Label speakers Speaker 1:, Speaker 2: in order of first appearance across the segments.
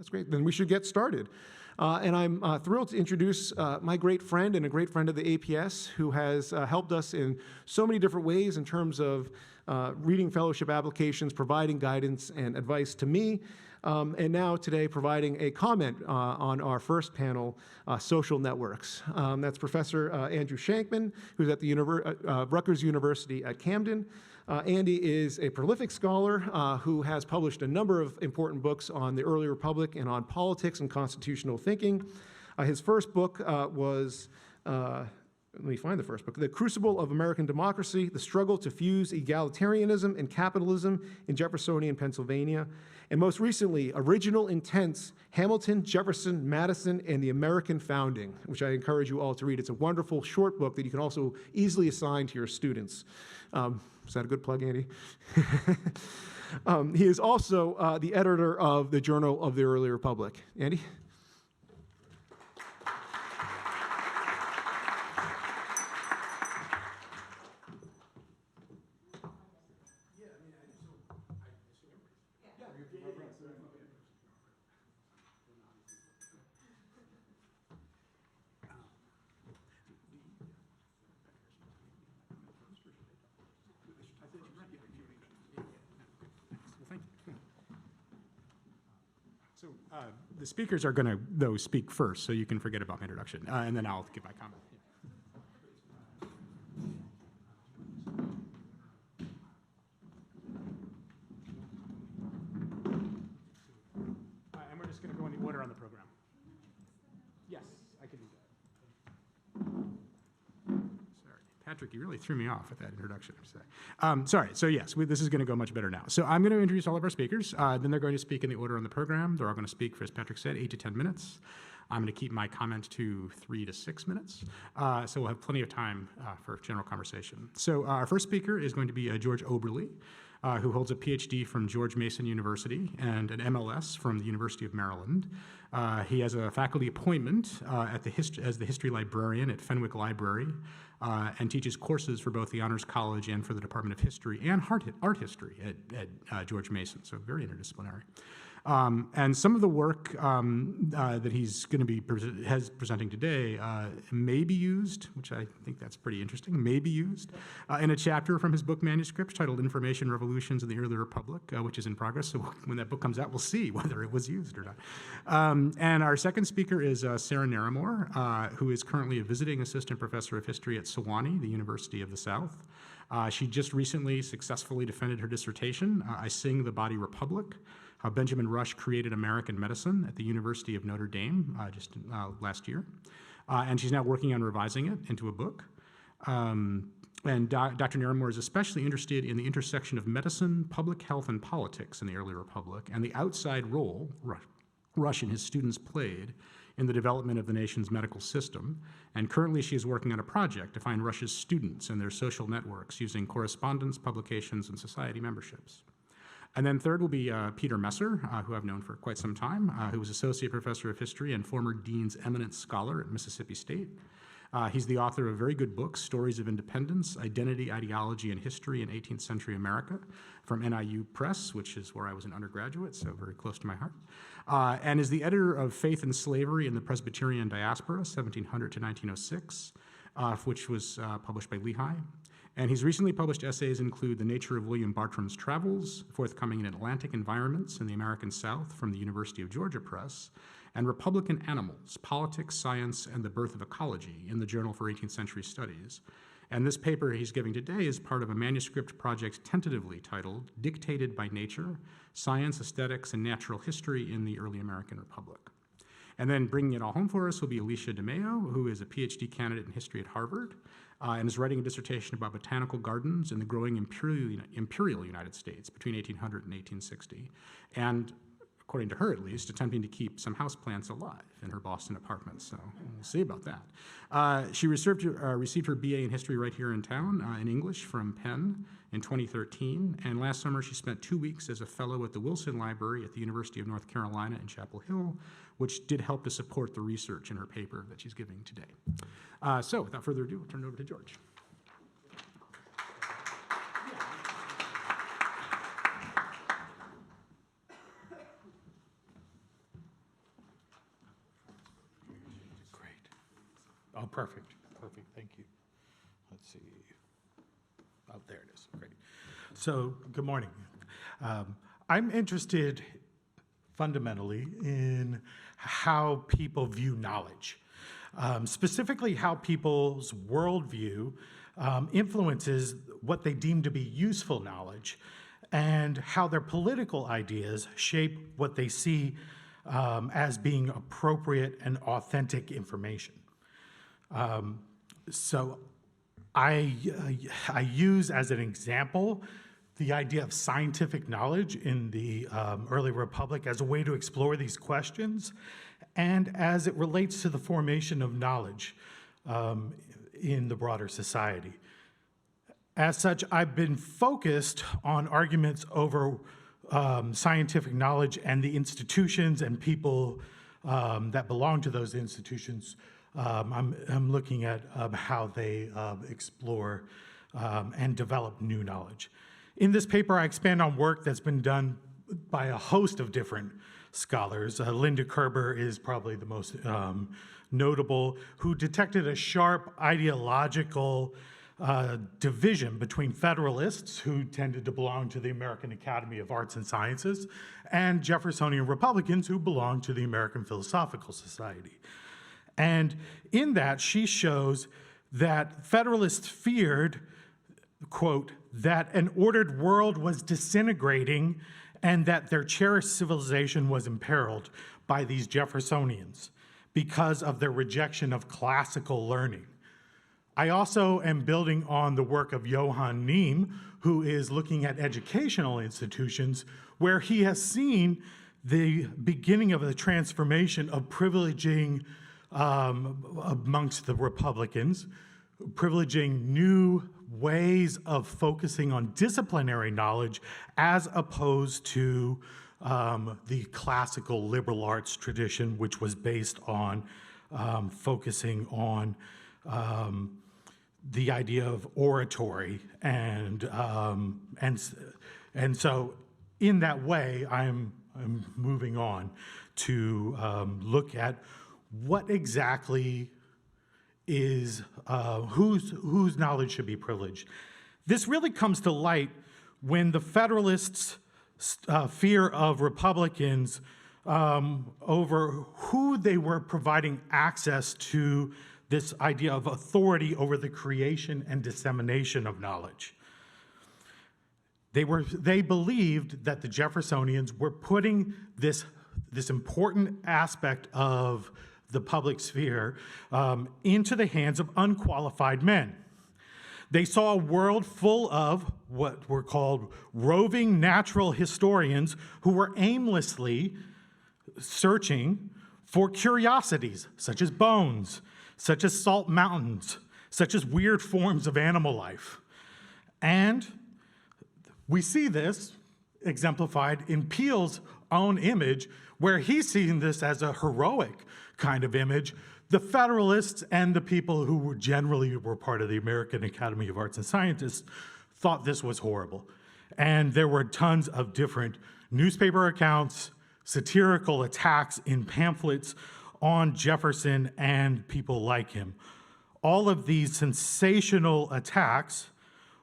Speaker 1: That's great. Then we should get started. And I'm thrilled to introduce my great friend and a great friend of the APS who has helped us in so many different ways in terms of reading fellowship applications, providing guidance and advice to me, and now today providing a comment on our first panel, social networks. That's Professor Andrew Shankman, who's at the Rutgers University at Camden. Andy is a prolific scholar who has published a number of important books on the early republic and on politics and constitutional thinking. His first book was, let me find the first book, The Crucible of American Democracy, The Struggle to Fuse Egalitarianism and Capitalism in Jeffersonian Pennsylvania. And most recently, Original Intents, Hamilton, Jefferson, Madison, and the American Founding, which I encourage you all to read. It's a wonderful short book that you can also easily assign to your students. Is that a good plug, Andy? He is also the editor of the Journal of the Early Republic. Andy?
Speaker 2: The speakers are going to, though, speak first, so you can forget about my introduction, and then I'll give my comment. And we're just going to go in the order on the program. Yes, I can do that. Sorry, Patrick, you really threw me off with that introduction. Sorry, so yes, this is going to go much better now. So I'm going to introduce all of our speakers. Then they're going to speak in the order on the program. They're all going to speak for, as Patrick said, 8 to 10 minutes. I'm going to keep my comment to 3 to 6 minutes. So we'll have plenty of time for general conversation. So our first speaker is going to be George Oberle, who holds a PhD from George Mason University and an MLS from the University of Maryland. He has a faculty appointment as the history librarian at Fenwick Library and teaches courses for both the Honors College and for the Department of History and art history at George Mason, so very interdisciplinary. And some of the work that he's going to be presenting today may be used, which I think that's pretty interesting, may be used in a chapter from his book manuscript titled Information Revolutions in the Early Republic, which is in progress. So when that book comes out, we'll see whether it was used or not. And our second speaker is Sarah Naramore, who is currently a visiting assistant professor of history at Sewanee, the University of the South. She just recently successfully defended her dissertation, I Sing the Body Republic, How Benjamin Rush Created American Medicine at the University of Notre Dame just last year. And she's now working on revising it into a book. And Dr. Naramore is especially interested in the intersection of medicine, public health, and politics in the early republic, and the outside role Rush and his students played in the development of the nation's medical system. And currently she is working on a project to find Rush's students and their social networks using correspondence, publications, and society memberships. And then third will be Peter Messer, who I've known for quite some time, who was Associate Professor of History and former Dean's Eminent Scholar at Mississippi State. He's the author of very good books, Stories of Independence, Identity, Ideology, and History in 18th Century America, from NIU Press, which is where I was an undergraduate, so very close to my heart, and is the editor of Faith and Slavery in the Presbyterian Diaspora, 1700 to 1906, which was published by Lehigh. And he's recently published essays include The Nature of William Bartram's Travels, forthcoming in Atlantic Environments in the American South from the University of Georgia Press, and Republican Animals, Politics, Science, and the Birth of Ecology in the Journal for 18th Century Studies. And this paper he's giving today is part of a manuscript project tentatively titled Dictated by Nature, Science, Aesthetics, and Natural History in the Early American Republic. And then bringing it all home for us will be Alicia DeMaio, who is a PhD candidate in history at Harvard, and is writing a dissertation about botanical gardens in the growing imperial United States between 1800 and 1860, and, according to her at least, attempting to keep some houseplants alive in her Boston apartment, so we'll see about that. She received her BA in history right here in town, in English from Penn in 2013, and last summer she spent 2 weeks as a fellow at the Wilson Library at the University of North Carolina in Chapel Hill, which did help to support the research in her paper that she's giving today. So without further ado, I'll turn it over to George.
Speaker 3: Oh, perfect. Perfect. Thank you. Let's see. Oh, there it is. Great. So, good morning. I'm interested fundamentally in how people view knowledge, specifically how people's worldview influences what they deem to be useful knowledge, and how their political ideas shape what they see as being appropriate and authentic information. So I use as an example the idea of scientific knowledge in the early republic as a way to explore these questions, and as it relates to the formation of knowledge in the broader society. As such, I've been focused on arguments over scientific knowledge and the institutions and people that belong to those institutions. I'm looking at how they explore and develop new knowledge. In this paper, I expand on work that's been done by a host of different scholars. Linda Kerber is probably the most notable, who detected a sharp ideological division between Federalists, who tended to belong to the American Academy of Arts and Sciences, and Jeffersonian Republicans, who belonged to the American Philosophical Society. And in that, she shows that Federalists feared, quote, that an ordered world was disintegrating and that their cherished civilization was imperiled by these Jeffersonians because of their rejection of classical learning. I also am building on the work of Johann Neem, who is looking at educational institutions, where he has seen the beginning of the transformation of privileging amongst the Republicans, privileging new ways of focusing on disciplinary knowledge as opposed to the classical liberal arts tradition, which was based on focusing on the idea of oratory, and so in that way, I'm moving on to look at what exactly is whose knowledge should be privileged. This really comes to light when the Federalists' fear of Republicans over who they were providing access to this idea of authority over the creation and dissemination of knowledge. They believed that the Jeffersonians were putting this important aspect of the public sphere into the hands of unqualified men. They saw a world full of what were called roving natural historians who were aimlessly searching for curiosities, such as bones, such as salt mountains, such as weird forms of animal life. And we see this exemplified in Peele's own image, where he's seeing this as a heroic kind of image. The Federalists and the people who were generally part of the American Academy of Arts and Sciences thought this was horrible. And there were tons of different newspaper accounts, satirical attacks in pamphlets on Jefferson and people like him. All of these sensational attacks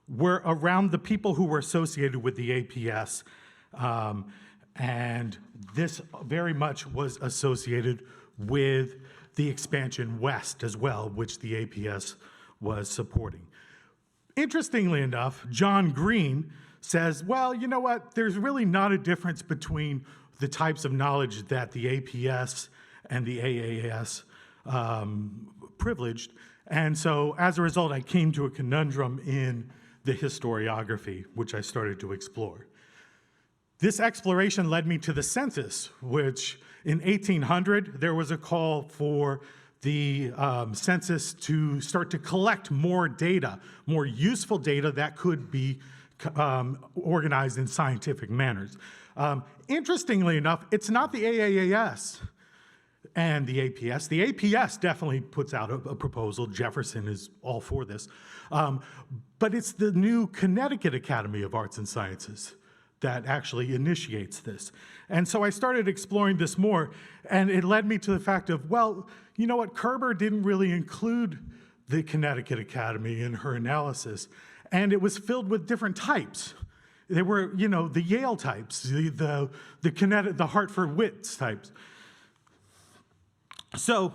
Speaker 3: were around the people who were associated with the APS, and this very much was associated with the expansion west as well, which the APS was supporting. Interestingly enough, John Green says, well, you know what, there's really not a difference between the types of knowledge that the APS and the AAS privileged. And so as a result, I came to a conundrum in the historiography, which I started to explore. This exploration led me to the census, which in 1800, there was a call for the census to start to collect more data, more useful data that could be organized in scientific manners. Interestingly enough, it's not the AAAS and the APS. The APS definitely puts out a proposal. Jefferson is all for this. But it's the new Connecticut Academy of Arts and Sciences that actually initiates this. And so I started exploring this more, and it led me to the fact of, well, you know what, Kerber didn't really include the Connecticut Academy in her analysis, and it was filled with different types. There were, you know, the Yale types, the Hartford Wits types. So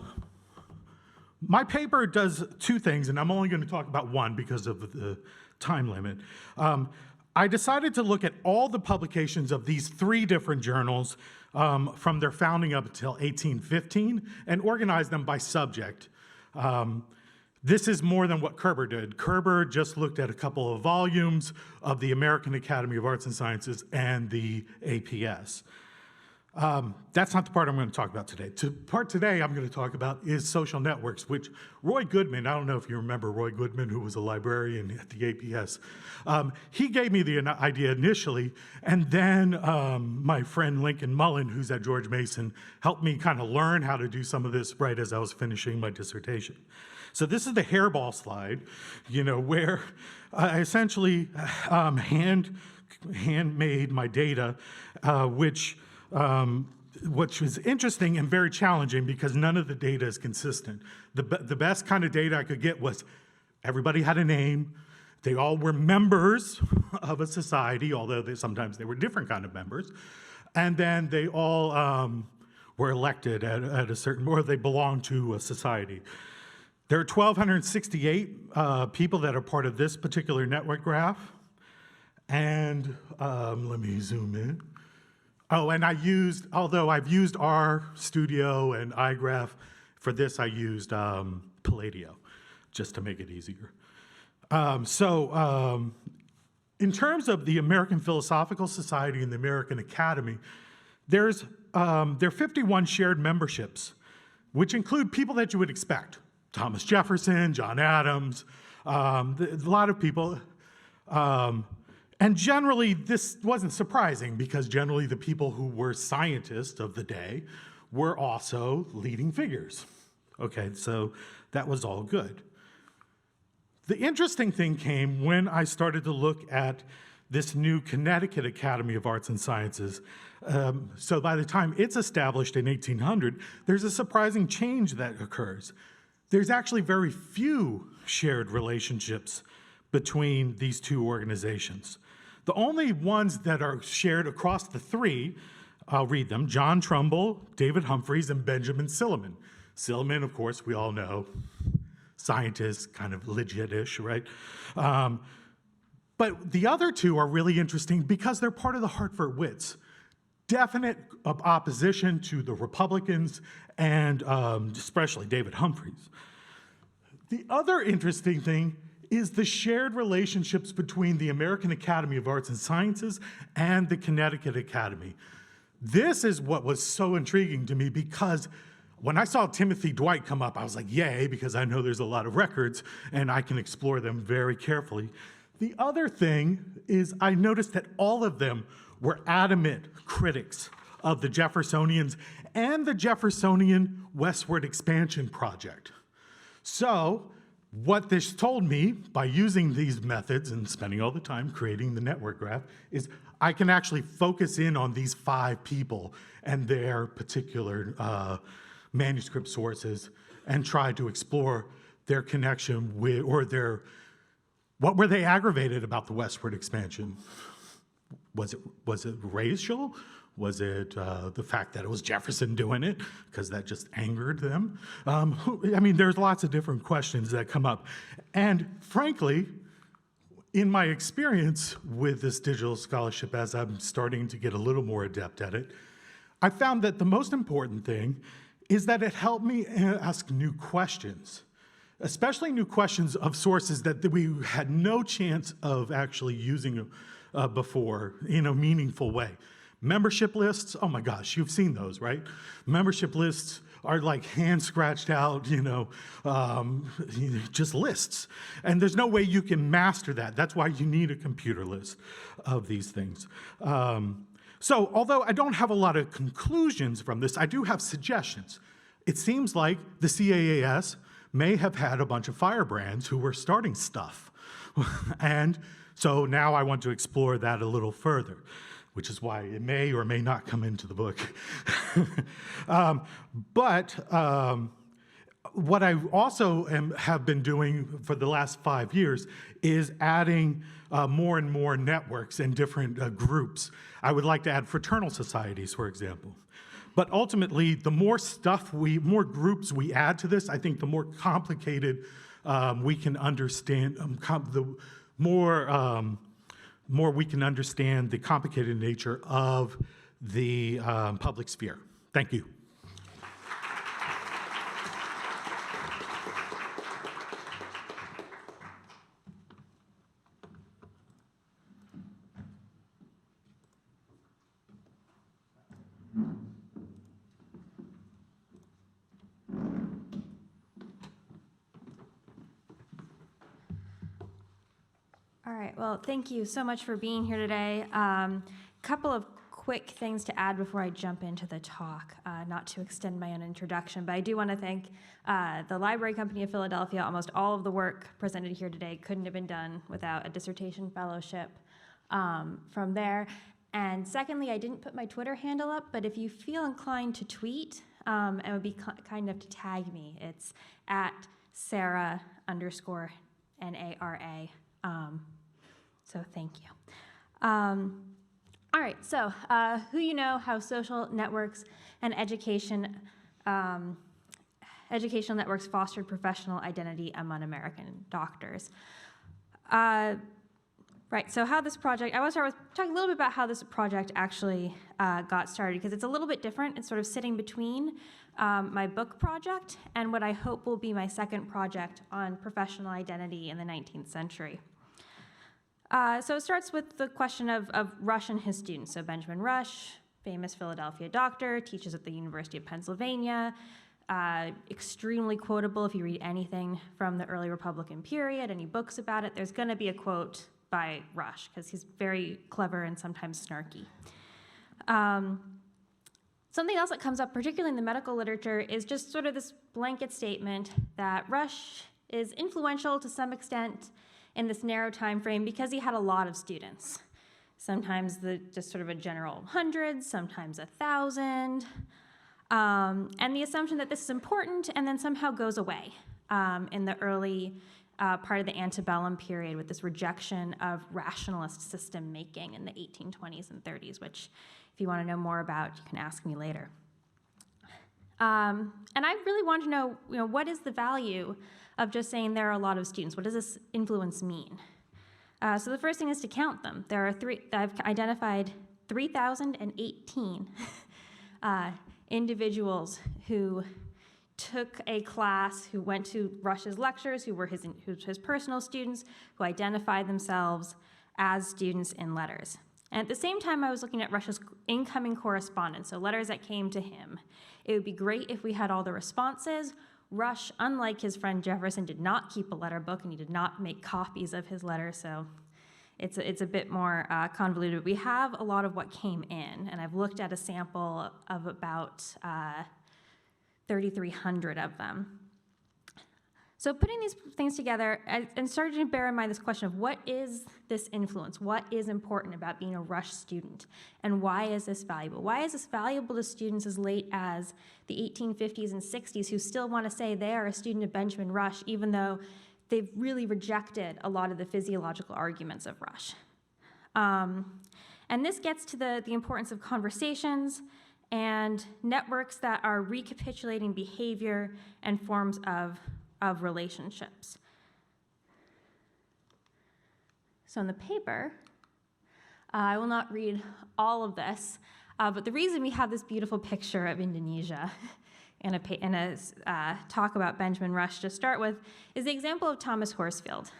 Speaker 3: my paper does two things, and I'm only going to talk about one because of the time limit. I decided to look at all the publications of these three different journals from their founding up until 1815 and organize them by subject. This is more than what Kerber did. Kerber just looked at a couple of volumes of the American Academy of Arts and Sciences and the APS. That's not the part I'm going to talk about today. The part today I'm going to talk about is social networks, which Roy Goodman, I don't know if you remember Roy Goodman, who was a librarian at the APS, he gave me the idea initially, and then my friend Lincoln Mullen, who's at George Mason, helped me kind of learn how to do some of this right as I was finishing my dissertation. So this is the hairball slide, you know, where I essentially handmade my data, which was interesting and very challenging because none of the data is consistent. The best kind of data I could get was everybody had a name, they all were members of a society, although sometimes they were different kind of members, and then they all were elected at a certain, or they belonged to a society. There are 1,268 people that are part of this particular network graph, and let me zoom in. Oh, and although I've used RStudio and iGraph, for this I used Palladio, just to make it easier. In terms of the American Philosophical Society and the American Academy, there are 51 shared memberships, which include people that you would expect. Thomas Jefferson, John Adams, a lot of people. And generally, this wasn't surprising because generally the people who were scientists of the day were also leading figures. Okay, so that was all good. The interesting thing came when I started to look at this new Connecticut Academy of Arts and Sciences. So by the time it's established in 1800, there's a surprising change that occurs. There's actually very few shared relationships between these two organizations. The only ones that are shared across the three, I'll read them, John Trumbull, David Humphreys, and Benjamin Silliman. Silliman, of course, we all know, scientist, kind of legit-ish, right? But the other two are really interesting because they're part of the Hartford Wits. Definite opposition to the Republicans and especially David Humphreys. The other interesting thing is the shared relationships between the American Academy of Arts and Sciences and the Connecticut Academy. This is what was so intriguing to me because when I saw Timothy Dwight come up, I was like, yay, because I know there's a lot of records and I can explore them very carefully. The other thing is I noticed that all of them were adamant critics of the Jeffersonians and the Jeffersonian westward expansion project. So what this told me, by using these methods and spending all the time creating the network graph, is I can actually focus in on these 5 people and their particular manuscript sources and try to explore their connection with, or what were they aggravated about the westward expansion? Was it racial? Was it the fact that it was Jefferson doing it, because that just angered them? I mean, there's lots of different questions that come up. And frankly, in my experience with this digital scholarship, as I'm starting to get a little more adept at it, I found that the most important thing is that it helped me ask new questions, especially new questions of sources that we had no chance of actually using before in a meaningful way. Membership lists, oh my gosh, you've seen those, right? Membership lists are like hand scratched out, just lists. And there's no way you can master that. That's why you need a computer list of these things. So although I don't have a lot of conclusions from this, I do have suggestions. It seems like the CAAS may have had a bunch of firebrands who were starting stuff. And so now I want to explore that a little further. which is why it may or may not come into the book. But what I also have been doing for the last 5 years is adding more and more networks and different groups. I would like to add fraternal societies, for example. But ultimately, the more more groups we add to this, I think the more complicated we can understand, the more we can understand the complicated nature of the public sphere. Thank you.
Speaker 4: All right, well, thank you so much for being here today. Couple of quick things to add before I jump into the talk, not to extend my own introduction, but I do want to thank the Library Company of Philadelphia. Almost all of the work presented here today couldn't have been done without a dissertation fellowship from there. And secondly, I didn't put my Twitter handle up, but if you feel inclined to tweet, it would be kind enough to tag me. It's at Sarah_NARA. So thank you. All right, so who you know, how social networks and educational networks fostered professional identity among American doctors. Right, so how this project, I want to start with talking a little bit about how this project actually got started, because it's a little bit different. It's sort of sitting between my book project and what I hope will be my second project on professional identity in the 19th century. So it starts with the question of Rush and his students. So Benjamin Rush, famous Philadelphia doctor, teaches at the University of Pennsylvania, extremely quotable. If you read anything from the early Republican period, any books about it, there's going to be a quote by Rush, because he's very clever and sometimes snarky. Something else that comes up, particularly in the medical literature, is just sort of this blanket statement that Rush is influential to some extent in this narrow time frame because he had a lot of students. Sometimes just sort of a general hundreds, sometimes 1,000. And the assumption that this is important and then somehow goes away in the early part of the Antebellum period with this rejection of rationalist system making in the 1820s and 30s, which if you want to know more about, you can ask me later. And I really want to know, what is the value of just saying there are a lot of students? What does this influence mean? So the first thing is to count them. I've identified 3,018 individuals who took a class, who went to Rush's lectures, who were his personal students, who identified themselves as students in letters. And at the same time, I was looking at Rush's incoming correspondence, so letters that came to him. It would be great if we had all the responses. Rush, unlike his friend Jefferson, did not keep a letter book, and he did not make copies of his letters, so it's a bit more convoluted. We have a lot of what came in, and I've looked at a sample of about 3,300 of them. So putting these things together, and starting to bear in mind this question of what is this influence? What is important about being a Rush student? And why is this valuable? Why is this valuable to students as late as the 1850s and 60s who still want to say they are a student of Benjamin Rush, even though they've really rejected a lot of the physiological arguments of Rush? And this gets to the importance of conversations and networks that are recapitulating behavior and forms of relationships. So in the paper, I will not read all of this, but the reason we have this beautiful picture of Indonesia in a talk about Benjamin Rush to start with is the example of Thomas Horsefield.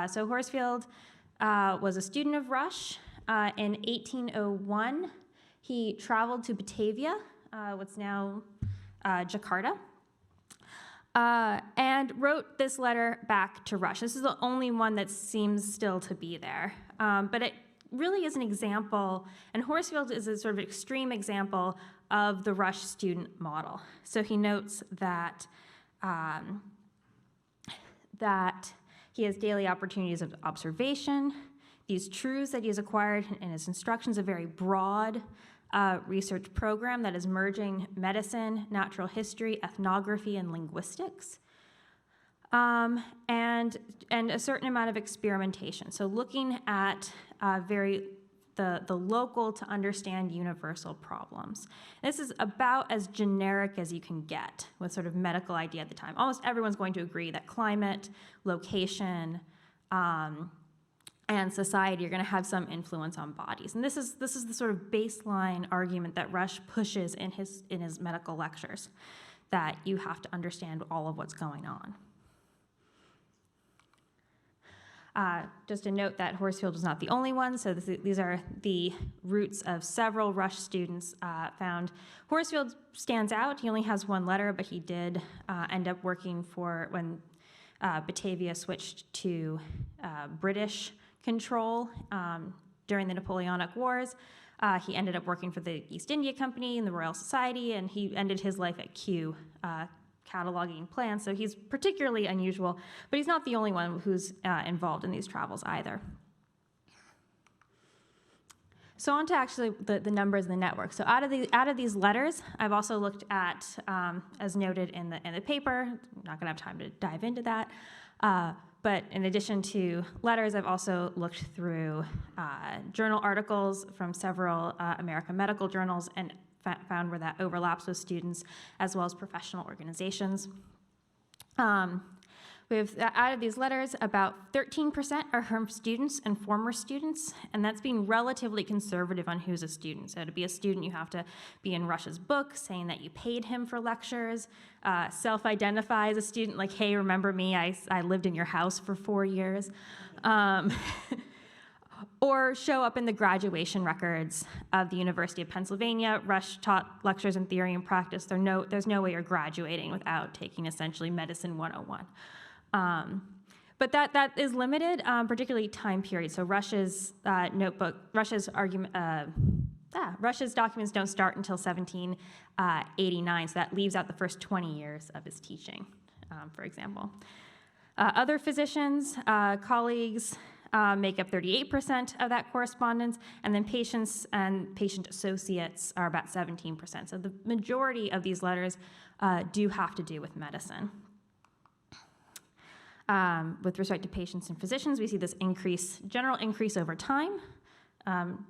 Speaker 4: So Horsefield was a student of Rush. In 1801, he traveled to Batavia, what's now Jakarta, and wrote this letter back to Rush. This is the only one that seems still to be there. But it really is an example, and Horsefield is a sort of extreme example of the Rush student model. So he notes that that he has daily opportunities of observation, these truths that he has acquired in his instructions, a very broad research program that is merging medicine, natural history, ethnography, and linguistics, and a certain amount of experimentation. So looking at the local to understand universal problems. This is about as generic as you can get with sort of medical idea at the time. Almost everyone's going to agree that climate, location, and society are going to have some influence on bodies. And this is the sort of baseline argument that Rush pushes in his medical lectures, that you have to understand all of what's going on. Just a note that Horsefield was not the only one, so these are the roots of several Rush students found. Horsefield stands out. He only has one letter, but he did end up working for, when Batavia switched to British control during the Napoleonic Wars. He ended up working for the East India Company and the Royal Society, and he ended his life at Kew, cataloging plants, so he's particularly unusual, but he's not the only one who's involved in these travels either. So on to actually the numbers in the network. So out of these letters, I've also looked at, as noted in the paper, I'm not gonna have time to dive into that, but in addition to letters, I've also looked through journal articles from several American medical journals and found where that overlaps with students as well as professional organizations. Out of these letters, about 13% are from students and former students, and that's being relatively conservative on who's a student. So to be a student, you have to be in Rush's book, saying that you paid him for lectures, self-identify as a student, like, hey, remember me, I lived in your house for 4 years. Or show up in the graduation records of the University of Pennsylvania. Rush taught lectures in theory and practice. There's no way you're graduating without taking essentially Medicine 101. But that is limited, particularly time period. So Rush's Rush's documents don't start until 1789, so that leaves out the first 20 years of his teaching, for example. Other physicians, colleagues, make up 38% of that correspondence, and then patients and patient associates are about 17%. So the majority of these letters do have to do with medicine. With respect to patients and physicians, we see this general increase over time.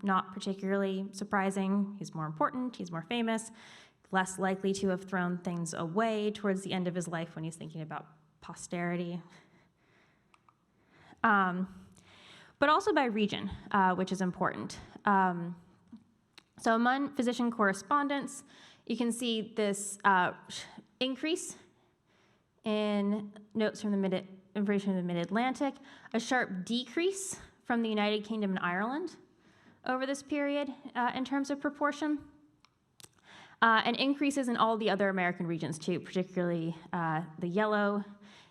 Speaker 4: Not particularly surprising. He's more important, he's more famous, less likely to have thrown things away towards the end of his life when he's thinking about posterity. But also by region, which is important. So among physician correspondence, you can see this increase in notes from the information from the Mid-Atlantic, a sharp decrease from the United Kingdom and Ireland over this period in terms of proportion, and increases in all the other American regions too, particularly the yellow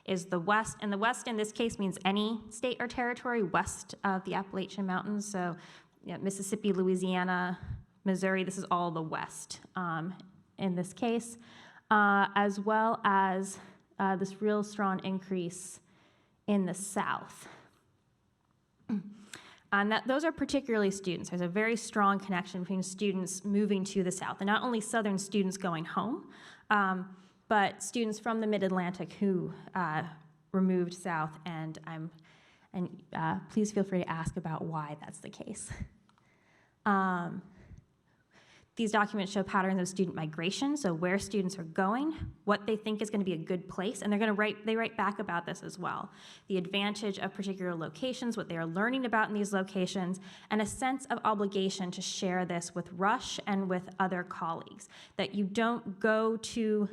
Speaker 4: is the West, and the West in this case means any state or territory west of the Appalachian Mountains, so Mississippi, Louisiana, Missouri, this is all the West in this case, as well as this real strong increase in the South. And those are particularly students. There's a very strong connection between students moving to the South, and not only Southern students going home, but students from the Mid-Atlantic who were moved south, and please feel free to ask about why that's the case. These documents show patterns of student migration, so where students are going, what they think is going to be a good place, and they write back about this as well. The advantage of particular locations, what they are learning about in these locations, and a sense of obligation to share this with Rush and with other colleagues. That you don't go to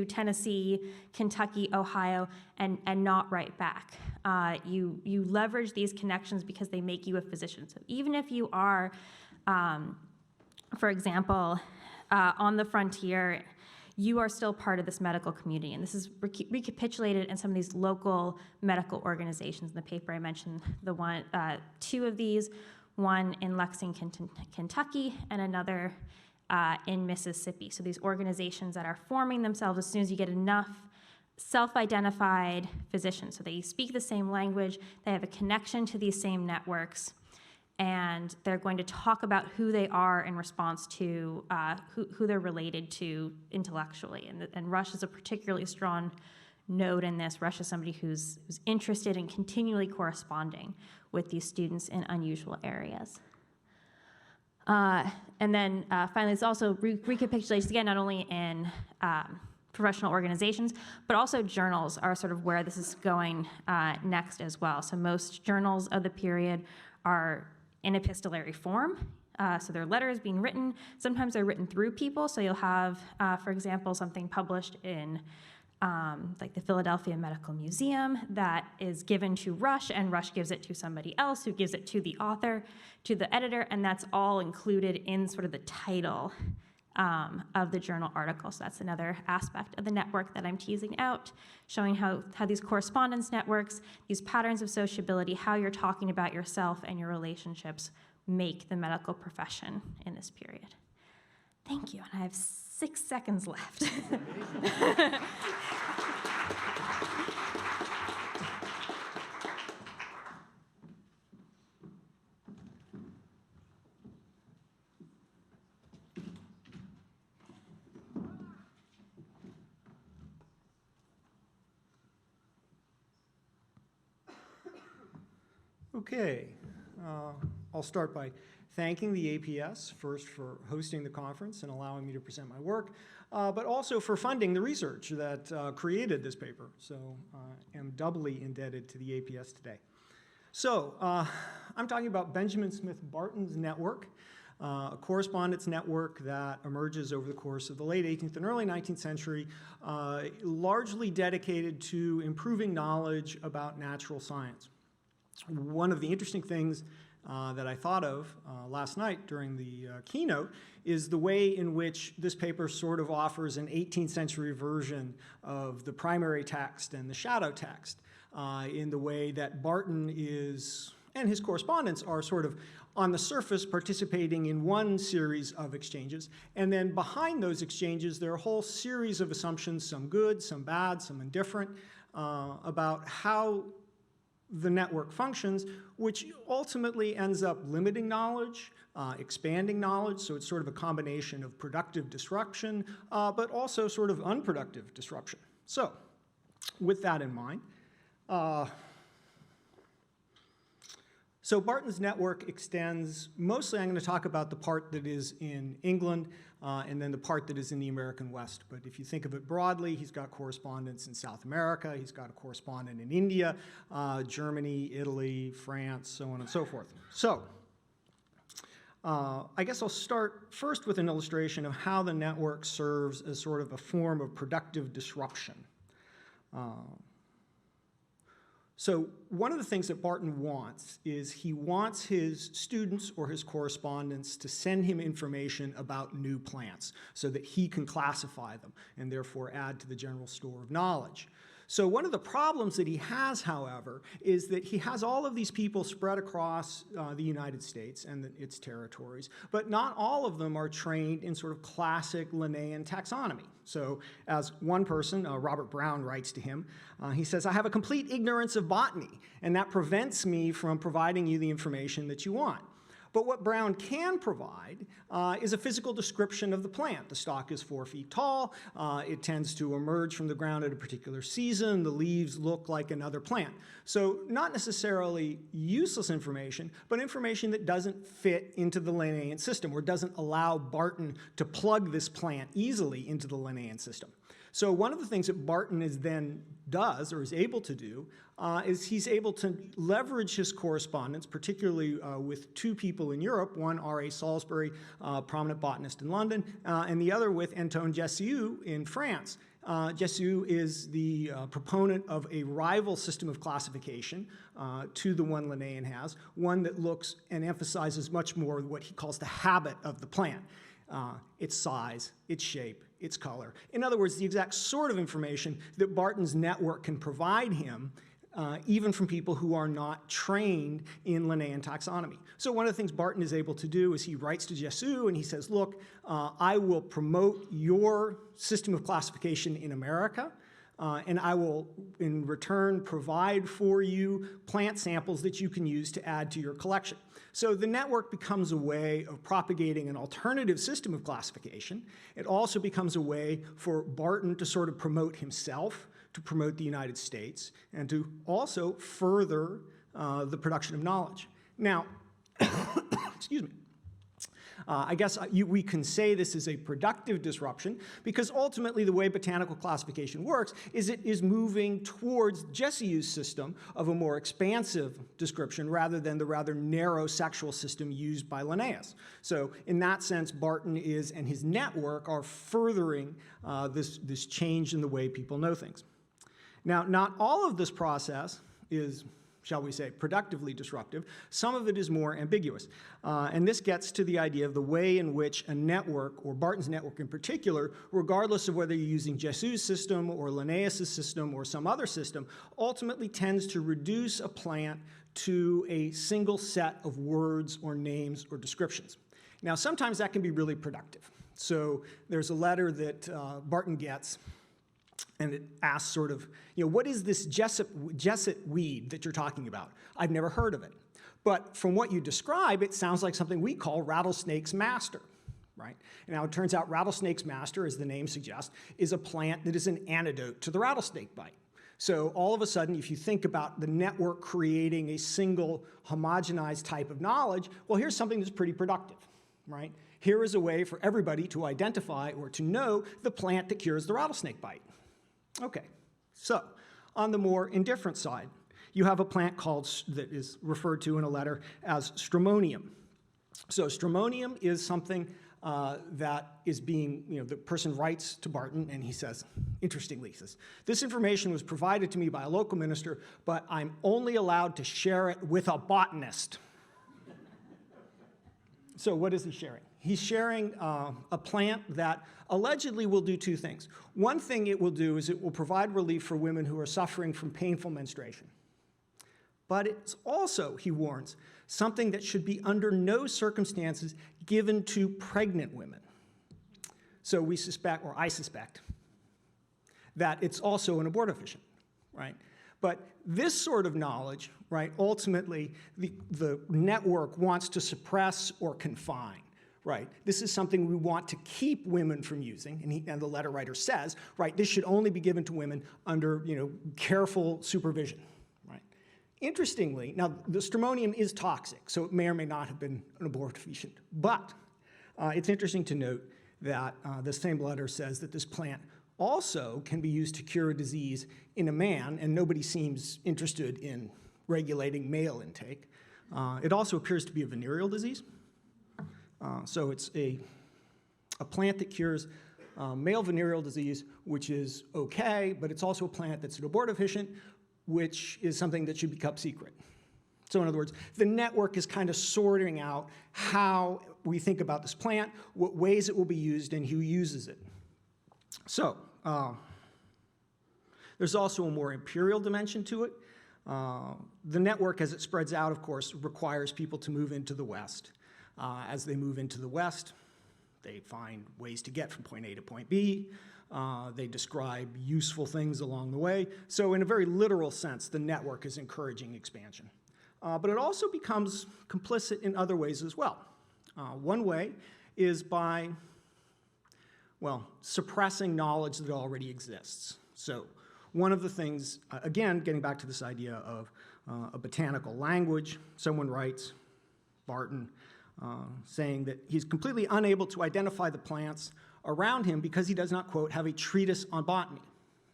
Speaker 4: Tennessee, Kentucky, Ohio, and not write back. You leverage these connections because they make you a physician. So even if you are, for example, on the frontier, you are still part of this medical community. And this is recapitulated in some of these local medical organizations. In the paper I mentioned two of these, one in Lexington, Kentucky, and another in Mississippi. So these organizations that are forming themselves as soon as you get enough self-identified physicians. So they speak the same language, they have a connection to these same networks, and they're going to talk about who they are in response to who they're related to intellectually. And Rush is a particularly strong node in this. Rush is somebody who's interested in continually corresponding with these students in unusual areas. And then finally, it's also recapitulates, again, not only in professional organizations, but also journals are sort of where this is going next as well. So most journals of the period are in epistolary form. So they're letters being written. Sometimes they're written through people. So you'll have, for example, something published in like the Philadelphia Medical Museum that is given to Rush, and Rush gives it to somebody else who gives it to the author, to the editor, and that's all included in sort of the title of the journal article. So that's another aspect of the network that I'm teasing out, showing how these correspondence networks, these patterns of sociability, how you're talking about yourself and your relationships make the medical profession in this period. Thank you, and I have 6 seconds left.
Speaker 5: Okay, I'll start by thanking the APS first for hosting the conference and allowing me to present my work, but also for funding the research that created this paper. So I am doubly indebted to the APS today. So I'm talking about Benjamin Smith Barton's network, a correspondence network that emerges over the course of the late 18th and early 19th century, largely dedicated to improving knowledge about natural science. One of the interesting things that I thought of last night during the keynote is the way in which this paper sort of offers an 18th century version of the primary text and the shadow text, in the way that Barton is, and his correspondents are sort of on the surface participating in one series of exchanges, and then behind those exchanges there are a whole series of assumptions, some good, some bad, some indifferent, about how the network functions, which ultimately ends up limiting knowledge, expanding knowledge, so it's sort of a combination of productive disruption, but also sort of unproductive disruption. So, with that in mind, so Barton's network extends, mostly I'm going to talk about the part that is in England, and then the part that is in the American West. But if you think of it broadly, he's got correspondents in South America, he's got a correspondent in India, Germany, Italy, France, so on and so forth. So I guess I'll start first with an illustration of how the network serves as sort of a form of productive disruption. So one of the things that Barton wants is he wants his students or his correspondents to send him information about new plants so that he can classify them and therefore add to the general store of knowledge. So one of the problems that he has, however, is that he has all of these people spread across the United States and its territories, but not all of them are trained in sort of classic Linnaean taxonomy. So as one person, Robert Brown, writes to him, he says, "I have a complete ignorance of botany, and that prevents me from providing you the information that you want." But what Brown can provide is a physical description of the plant. The stalk is 4 feet tall. It tends to emerge from the ground at a particular season. The leaves look like another plant. So not necessarily useless information, but information that doesn't fit into the Linnaean system or doesn't allow Barton to plug this plant easily into the Linnaean system. So one of the things that Barton does or is able to do is he's able to leverage his correspondence, particularly with 2 people in Europe, one R.A. Salisbury, prominent botanist in London, and the other with Antoine Jussieu in France. Jussieu is the proponent of a rival system of classification to the one Linnaean has, one that looks and emphasizes much more what he calls the habit of the plant, its size, its shape, its color. In other words, the exact sort of information that Barton's network can provide him, even from people who are not trained in Linnaean taxonomy. So one of the things Barton is able to do is he writes to Jussieu and he says, look, I will promote your system of classification in America, and I will, in return, provide for you plant samples that you can use to add to your collection. So the network becomes a way of propagating an alternative system of classification. It also becomes a way for Barton to sort of promote himself, to promote the United States, and to also further the production of knowledge. Now, excuse me. I guess we can say this is a productive disruption because ultimately the way botanical classification works is it is moving towards Jesse's system of a more expansive description rather than the rather narrow sexual system used by Linnaeus. So in that sense, Barton and his network are furthering this change in the way people know things. Now, not all of this process is, shall we say, productively disruptive. Some of it is more ambiguous. And this gets to the idea of the way in which a network, or Barton's network in particular, regardless of whether you're using Jesse's system or Linnaeus' system or some other system, ultimately tends to reduce a plant to a single set of words or names or descriptions. Now, sometimes that can be really productive. So there's a letter that Barton gets, and it asks sort of, what is this jesset weed that you're talking about? I've never heard of it. But from what you describe, it sounds like something we call rattlesnake's master, right? Now, it turns out rattlesnake's master, as the name suggests, is a plant that is an antidote to the rattlesnake bite. So all of a sudden, if you think about the network creating a single homogenized type of knowledge, well, here's something that's pretty productive, right? Here is a way for everybody to identify or to know the plant that cures the rattlesnake bite. Okay, so on the more indifferent side, you have a plant that is referred to in a letter as stramonium. So stramonium is something that is being, the person writes to Barton and he says, interestingly, he says, this information was provided to me by a local minister, but I'm only allowed to share it with a botanist. So what is he sharing? He's sharing a plant that allegedly will do two things. One thing it will do is it will provide relief for women who are suffering from painful menstruation. But it's also, he warns, something that should be under no circumstances given to pregnant women. So we suspect, or I suspect, that it's also an abortifacient, right? But this sort of knowledge, right, ultimately the network wants to suppress or confine. Right, this is something we want to keep women from using, and the letter writer says, right, this should only be given to women under, careful supervision, right? Interestingly, now the stramonium is toxic, so it may or may not have been an abortifacient, but it's interesting to note that the same letter says that this plant also can be used to cure a disease in a man, and nobody seems interested in regulating male intake. It also appears to be a venereal disease. So it's a plant that cures male venereal disease, which is okay, but it's also a plant that's an abortifacient, which is something that should be kept secret. So in other words, the network is kind of sorting out how we think about this plant, what ways it will be used, and who uses it. So there's also a more imperial dimension to it. The network, as it spreads out, of course, requires people to move into the West. As they move into the West, they find ways to get from point A to point B. They describe useful things along the way. So in a very literal sense, the network is encouraging expansion. But it also becomes complicit in other ways as well. One way is by, suppressing knowledge that already exists. So one of the things, again, getting back to this idea of a botanical language, someone writes, Barton, saying that he's completely unable to identify the plants around him because he does not, quote, have a treatise on botany,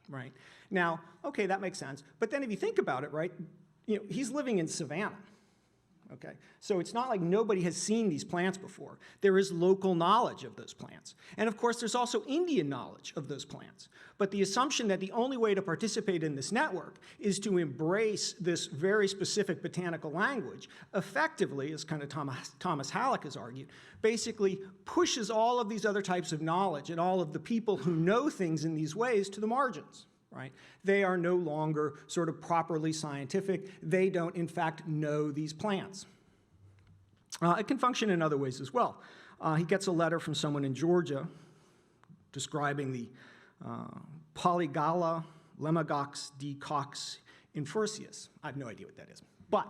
Speaker 5: right? Now, okay, that makes sense. But then if you think about it, right, he's living in Savannah, okay? So it's not like nobody has seen these plants before. There is local knowledge of those plants. And of course, there's also Indian knowledge of those plants. But the assumption that the only way to participate in this network is to embrace this very specific botanical language, effectively, as kind of Thomas Halleck has argued, basically pushes all of these other types of knowledge and all of the people who know things in these ways to the margins. Right? They are no longer sort of properly scientific. They don't, in fact, know these plants. It can function in other ways as well. He gets a letter from someone in Georgia describing the polygala Lemagox D. Cox Infursius. I have no idea what that is, but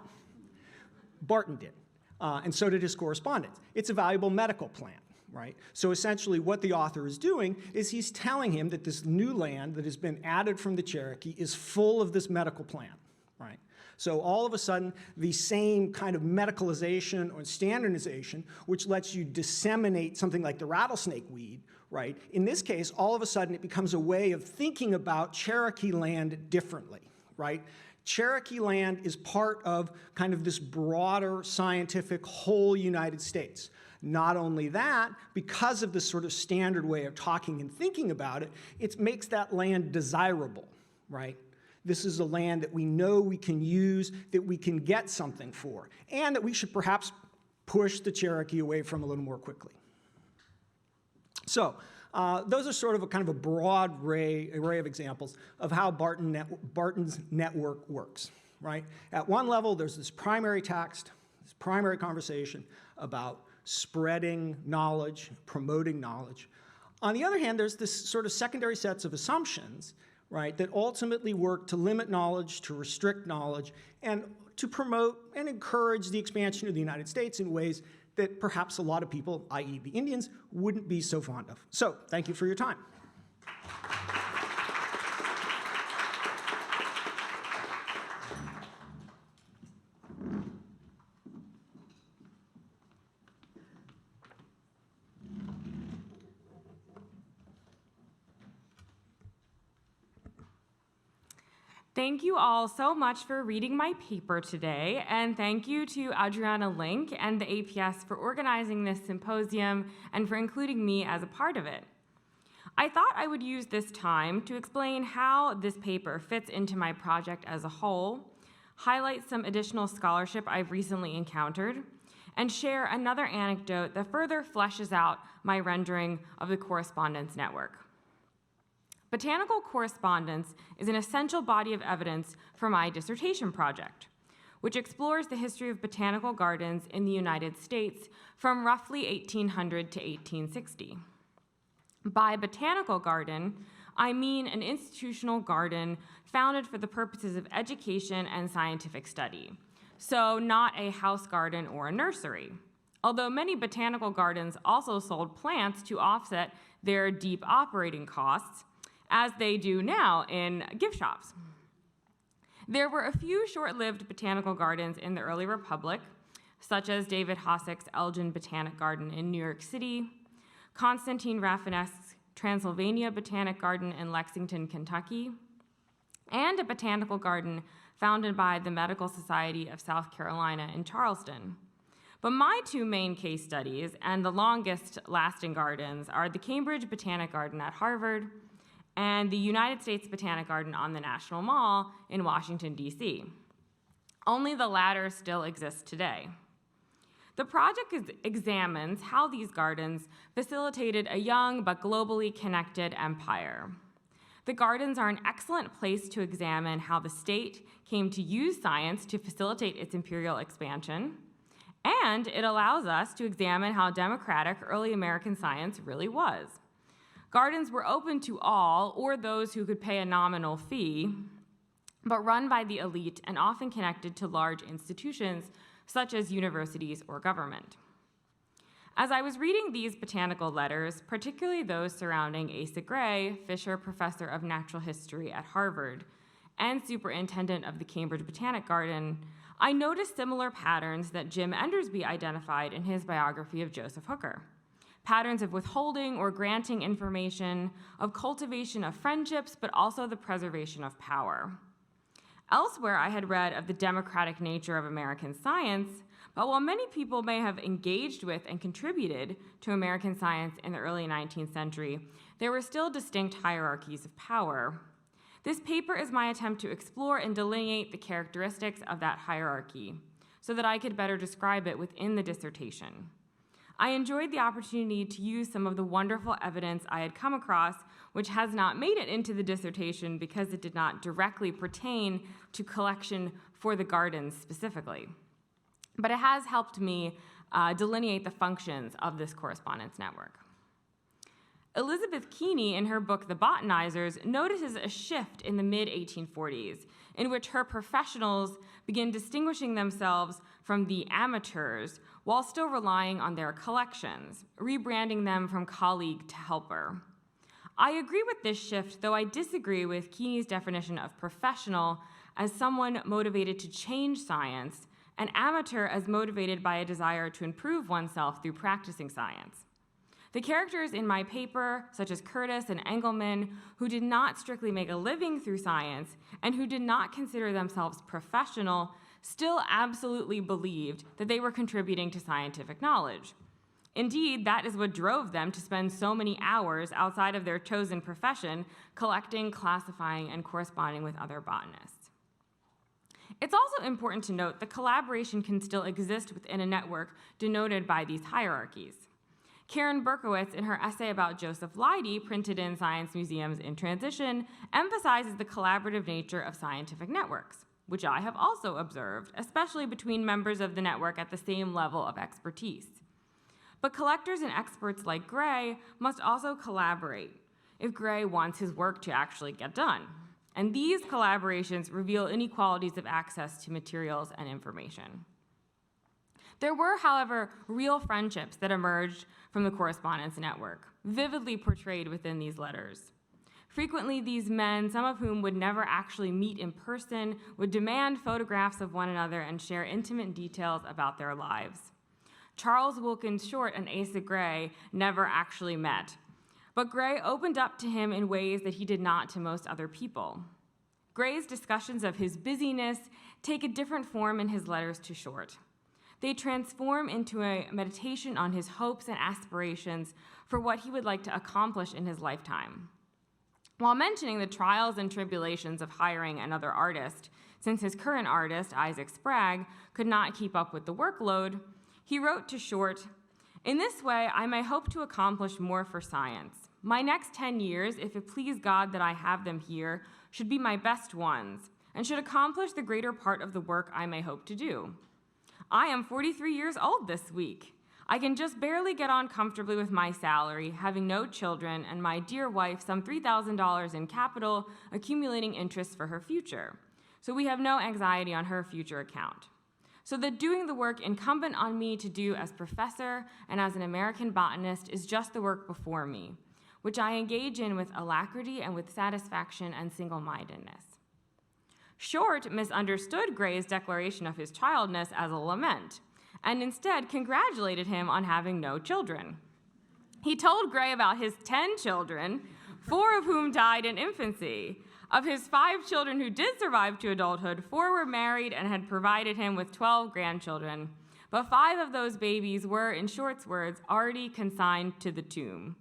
Speaker 5: Barton did, and so did his correspondence. It's a valuable medical plant, right? So essentially what the author is doing is he's telling him that this new land that has been added from the Cherokee is full of this medical plant, right? So all of a sudden, the same kind of medicalization or standardization, which lets you disseminate something like the rattlesnake weed, right? In this case, all of a sudden, it becomes a way of thinking about Cherokee land differently, right? Cherokee land is part of kind of this broader scientific whole United States. Not only that, because of this sort of standard way of talking and thinking about it, it makes that land desirable, right? This is a land that we know we can use, that we can get something for, and that we should perhaps push the Cherokee away from a little more quickly. So those are sort of a kind of a broad array of examples of how Barton's network works, right? At one level, there's this primary text, this primary conversation about spreading knowledge, promoting knowledge. On the other hand, there's this sort of secondary sets of assumptions, right, that ultimately work to limit knowledge, to restrict knowledge, and to promote and encourage the expansion of the United States in ways that perhaps a lot of people, i.e. the Indians, wouldn't be so fond of. So, thank you for your time.
Speaker 6: Thank you all so much for reading my paper today, and thank you to Adriana Link and the APS for organizing this symposium and for including me as a part of it. I thought I would use this time to explain how this paper fits into my project as a whole, highlight some additional scholarship I've recently encountered, and share another anecdote that further fleshes out my rendering of the Correspondence Network. Botanical correspondence is an essential body of evidence for my dissertation project, which explores the history of botanical gardens in the United States from roughly 1800 to 1860. By botanical garden, I mean an institutional garden founded for the purposes of education and scientific study, so not a house garden or a nursery, although many botanical gardens also sold plants to offset their deep operating costs, as they do now in gift shops. There were a few short-lived botanical gardens in the early Republic, such as David Hosack's Elgin Botanic Garden in New York City, Constantine Raffinesque's Transylvania Botanic Garden in Lexington, Kentucky, and a botanical garden founded by the Medical Society of South Carolina in Charleston. But my two main case studies, and the longest-lasting gardens, are the Cambridge Botanic Garden at Harvard and the United States Botanic Garden on the National Mall in Washington, D.C. Only the latter still exists today. The project examines how these gardens facilitated a young but globally connected empire. The gardens are an excellent place to examine how the state came to use science to facilitate its imperial expansion, and it allows us to examine how democratic early American science really was. Gardens were open to all, or those who could pay a nominal fee, but run by the elite and often connected to large institutions such as universities or government. As I was reading these botanical letters, particularly those surrounding Asa Gray, Fisher Professor of Natural History at Harvard and Superintendent of the Cambridge Botanic Garden, I noticed similar patterns that Jim Endersby identified in his biography of Joseph Hooker. Patterns of withholding or granting information, of cultivation of friendships, but also the preservation of power. Elsewhere, I had read of the democratic nature of American science, but while many people may have engaged with and contributed to American science in the early 19th century, there were still distinct hierarchies of power. This paper is my attempt to explore and delineate the characteristics of that hierarchy so that I could better describe it within the dissertation. I enjoyed the opportunity to use some of the wonderful evidence I had come across, which has not made it into the dissertation because it did not directly pertain to collection for the gardens specifically. But it has helped me delineate the functions of this correspondence network. Elizabeth Keeney, in her book The Botanizers, notices a shift in the mid-1840s in which her professionals begin distinguishing themselves from the amateurs while still relying on their collections, rebranding them from colleague to helper. I agree with this shift, though I disagree with Keeney's definition of professional as someone motivated to change science, and amateur as motivated by a desire to improve oneself through practicing science. The characters in my paper, such as Curtis and Engelman, who did not strictly make a living through science and who did not consider themselves professional, still absolutely believed that they were contributing to scientific knowledge. Indeed, that is what drove them to spend so many hours outside of their chosen profession collecting, classifying, and corresponding with other botanists. It's also important to note that collaboration can still exist within a network denoted by these hierarchies. Karen Berkowitz, in her essay about Joseph Leidy, printed in Science Museums in Transition, emphasizes the collaborative nature of scientific networks, which I have also observed, especially between members of the network at the same level of expertise. But collectors and experts like Gray must also collaborate if Gray wants his work to actually get done. And these collaborations reveal inequalities of access to materials and information. There were, however, real friendships that emerged from the Correspondence Network, vividly portrayed within these letters. Frequently, these men, some of whom would never actually meet in person, would demand photographs of one another and share intimate details about their lives. Charles Wilkins Short and Asa Gray never actually met, but Gray opened up to him in ways that he did not to most other people. Gray's discussions of his busyness take a different form in his letters to Short. They transform into a meditation on his hopes and aspirations for what he would like to accomplish in his lifetime. While mentioning the trials and tribulations of hiring another artist, since his current artist, Isaac Spragg, could not keep up with the workload, he wrote to Short, "In this way, I may hope to accomplish more for science. My next 10 years, if it please God that I have them here, should be my best ones, and should accomplish the greater part of the work I may hope to do. I am 43 years old this week. I can just barely get on comfortably with my salary, having no children, and my dear wife some $3,000 in capital, accumulating interest for her future. So we have no anxiety on her future account. So that doing the work incumbent on me to do as professor and as an American botanist is just the work before me, which I engage in with alacrity and with satisfaction and single-mindedness." Short misunderstood Gray's declaration of his childness as a lament, and instead congratulated him on having no children. He told Gray about his 10 children, 4 of whom died in infancy. Of his 5 children who did survive to adulthood, 4 were married and had provided him with 12 grandchildren. But 5 of those babies were, in Short's words, already consigned to the tomb.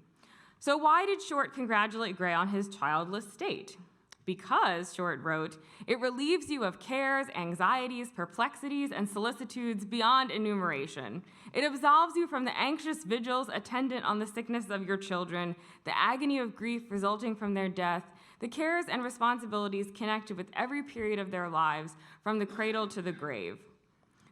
Speaker 6: So why did Short congratulate Gray on his childless state? Because, Short wrote, "It relieves you of cares, anxieties, perplexities, and solicitudes beyond enumeration. It absolves you from the anxious vigils attendant on the sickness of your children, the agony of grief resulting from their death, the cares and responsibilities connected with every period of their lives, from the cradle to the grave."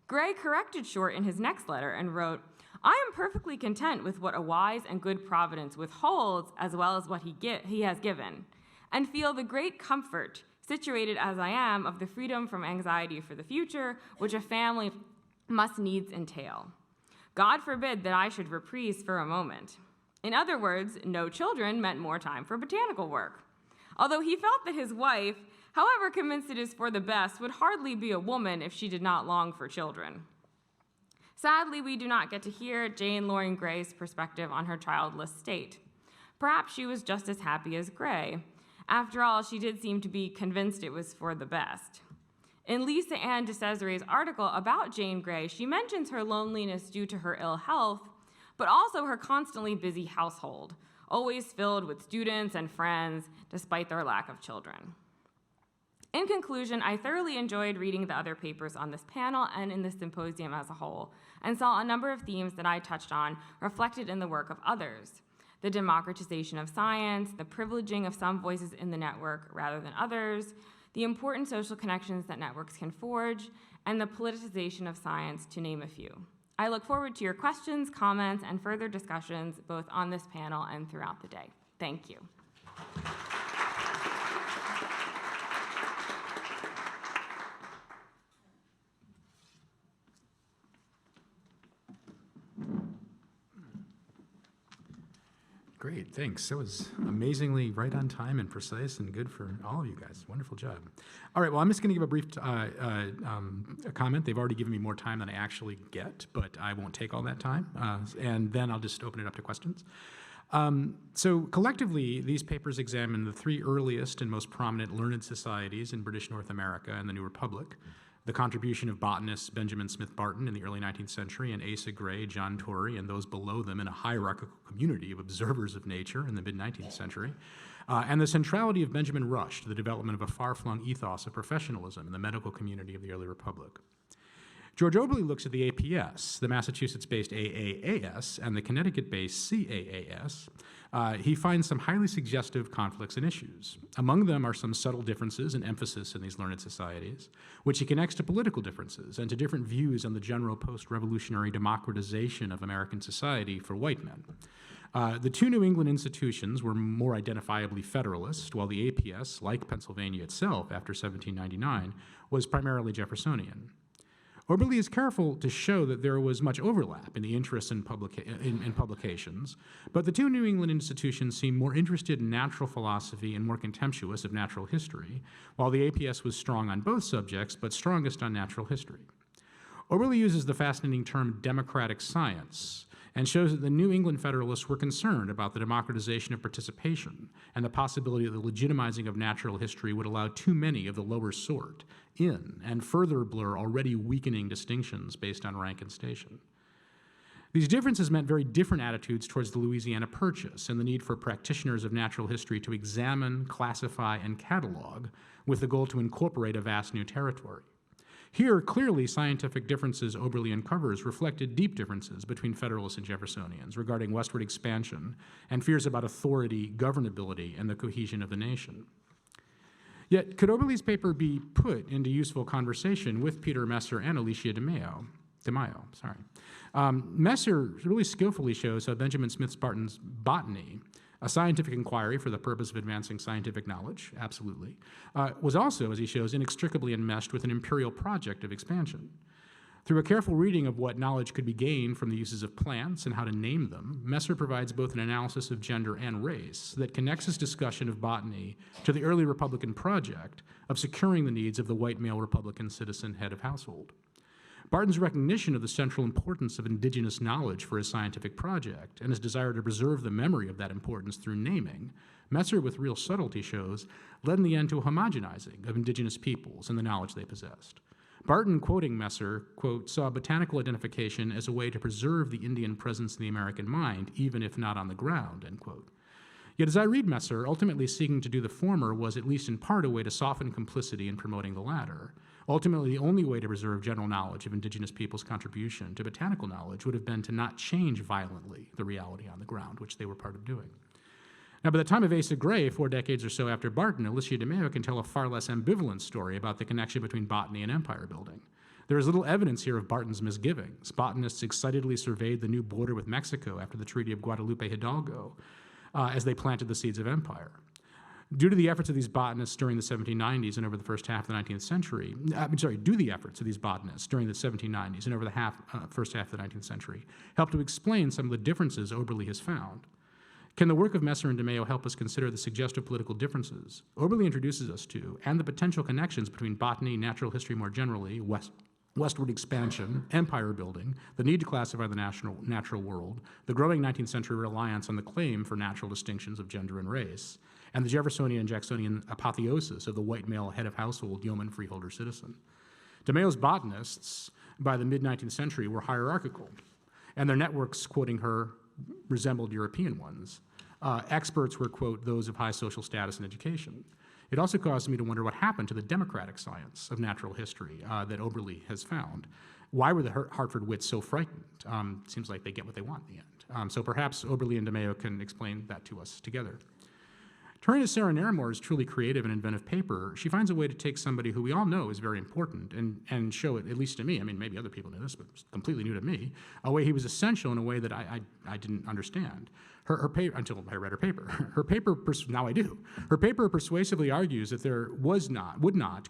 Speaker 6: Gray corrected Short in his next letter and wrote, "I am perfectly content with what a wise and good providence withholds as well as what he has given, and feel the great comfort, situated as I am, of the freedom from anxiety for the future, which a family must needs entail. God forbid that I should reprise for a moment." In other words, no children meant more time for botanical work. Although he felt that his wife, however convinced it is for the best, would hardly be a woman if she did not long for children. Sadly, we do not get to hear Jane Loring Gray's perspective on her childless state. Perhaps she was just as happy as Gray. After all, she did seem to be convinced it was for the best. In Lisa Ann de Cesare's article about Jane Gray, she mentions her loneliness due to her ill health, but also her constantly busy household, always filled with students and friends, despite their lack of children. In conclusion, I thoroughly enjoyed reading the other papers on this panel and in the symposium as a whole, and saw a number of themes that I touched on reflected in the work of others: the democratization of science, the privileging of some voices in the network rather than others, the important social connections that networks can forge, and the politicization of science, to name a few. I look forward to your questions, comments, and further discussions both on this panel and throughout the day. Thank you.
Speaker 2: Great, thanks. That was amazingly right on time and precise and good for all of you guys. Wonderful job. All right, well, I'm just going to give a brief a comment. They've already given me more time than I actually get, but I won't take all that time, and then I'll just open it up to questions. So collectively, these papers examine the three earliest and most prominent learned societies in British North America and the New Republic, the contribution of botanists Benjamin Smith Barton in the early 19th century and Asa Gray, John Torrey, and those below them in a hierarchical community of observers of nature in the mid-19th century, and the centrality of Benjamin Rush to the development of a far-flung ethos of professionalism in the medical community of the early Republic. George Oberle looks at the APS, the Massachusetts-based AAAS, and the Connecticut-based CAAS. He finds some highly suggestive conflicts and issues. Among them are some subtle differences in emphasis in these learned societies, which he connects to political differences and to different views on the general post-revolutionary democratization of American society for white men. The two New England institutions were more identifiably Federalist, while the APS, like Pennsylvania itself after 1799, was primarily Jeffersonian. Oberle is careful to show that there was much overlap in the interests in publications, but the two New England institutions seem more interested in natural philosophy and more contemptuous of natural history, while the APS was strong on both subjects, but strongest on natural history. Oberle uses the fascinating term democratic science and shows that the New England Federalists were concerned about the democratization of participation and the possibility that the legitimizing of natural history would allow too many of the lower sort in and further blur already weakening distinctions based on rank and station. These differences meant very different attitudes towards the Louisiana Purchase and the need for practitioners of natural history to examine, classify, and catalog with the goal to incorporate a vast new territory. Here, clearly, scientific differences Oberle uncovers reflected deep differences between Federalists and Jeffersonians regarding westward expansion and fears about authority, governability, and the cohesion of the nation. Yet, could Oberle's paper be put into useful conversation with Peter Messer and Alicia DeMaio? Messer really skillfully shows how Benjamin Smith Barton's Botany, a scientific inquiry for the purpose of advancing scientific knowledge, absolutely, was also, as he shows, inextricably enmeshed with an imperial project of expansion. Through a careful reading of what knowledge could be gained from the uses of plants and how to name them, Messer provides both an analysis of gender and race that connects his discussion of botany to the early Republican project of securing the needs of the white male Republican citizen head of household. Barton's recognition of the central importance of indigenous knowledge for his scientific project and his desire to preserve the memory of that importance through naming, Messer, with real subtlety, shows, led in the end to a homogenizing of indigenous peoples and the knowledge they possessed. Barton, quoting Messer, quote, saw botanical identification as a way to preserve the Indian presence in the American mind, even if not on the ground, end quote. Yet as I read Messer, ultimately seeking to do the former was at least in part a way to soften complicity in promoting the latter. Ultimately, the only way to preserve general knowledge of indigenous peoples' contribution to botanical knowledge would have been to not change violently the reality on the ground, which they were part of doing. Now, by the time of Asa Gray, 4 decades or so after Barton, Alicia DeMaio can tell a far less ambivalent story about the connection between botany and empire building. There is little evidence here of Barton's misgivings. Botanists excitedly surveyed the new border with Mexico after the Treaty of Guadalupe Hidalgo as they planted the seeds of empire. Due to the efforts of these botanists during the 1790s and over the first half of the 19th century, due to the efforts of these botanists during the 1790s and over the first half of the 19th century, help to explain some of the differences Oberle has found. Can the work of Messer and DeMaio help us consider the suggestive political differences Oberle introduces us to and the potential connections between botany, natural history more generally, westward expansion, empire building, the need to classify the natural world, the growing 19th century reliance on the claim for natural distinctions of gender and race, and the Jeffersonian and Jacksonian apotheosis of the white male head of household, yeoman, freeholder, citizen. DeMaio's botanists, by the mid-19th century, were hierarchical, and their networks, quoting her, resembled European ones. Experts were, quote, those of high social status and education. It also caused me to wonder what happened to the democratic science of natural history that Oberle has found. Why were the Hartford wits so frightened? Seems like they get what they want in the end. So perhaps Oberle and DeMaio can explain that to us together. Turning to Sarah Naramore's truly creative and inventive paper, she finds a way to take somebody who we all know is very important and show it, at least to me, I mean, maybe other people knew this, but it's completely new to me, a way he was essential in a way that I didn't understand. Her paper, until I read her paper. Her paper, now I do. Her paper persuasively argues that there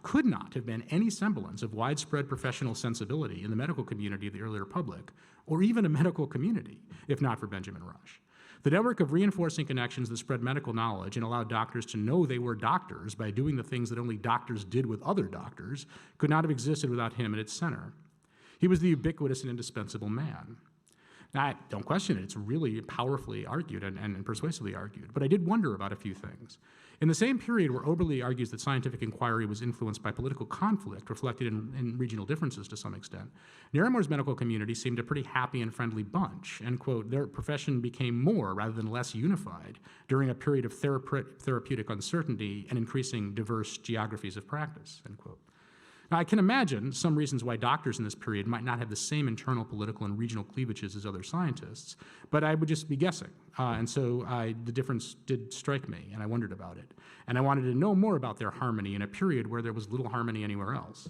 Speaker 2: could not have been any semblance of widespread professional sensibility in the medical community of the early republic, or even a medical community, if not for Benjamin Rush. The network of reinforcing connections that spread medical knowledge and allowed doctors to know they were doctors by doing the things that only doctors did with other doctors could not have existed without him at its center. He was the ubiquitous and indispensable man. Now, don't question it. It's really powerfully argued and persuasively argued. But I did wonder about a few things. In the same period where Oberle argues that scientific inquiry was influenced by political conflict, reflected in regional differences to some extent, Naramore's medical community seemed a pretty happy and friendly bunch, and, quote, their profession became more rather than less unified during a period of therapeutic uncertainty and increasing diverse geographies of practice, end quote. Now, I can imagine some reasons why doctors in this period might not have the same internal political and regional cleavages as other scientists, but I would just be guessing. And so the difference did strike me, and I wondered about it. And I wanted to know more about their harmony in a period where there was little harmony anywhere else.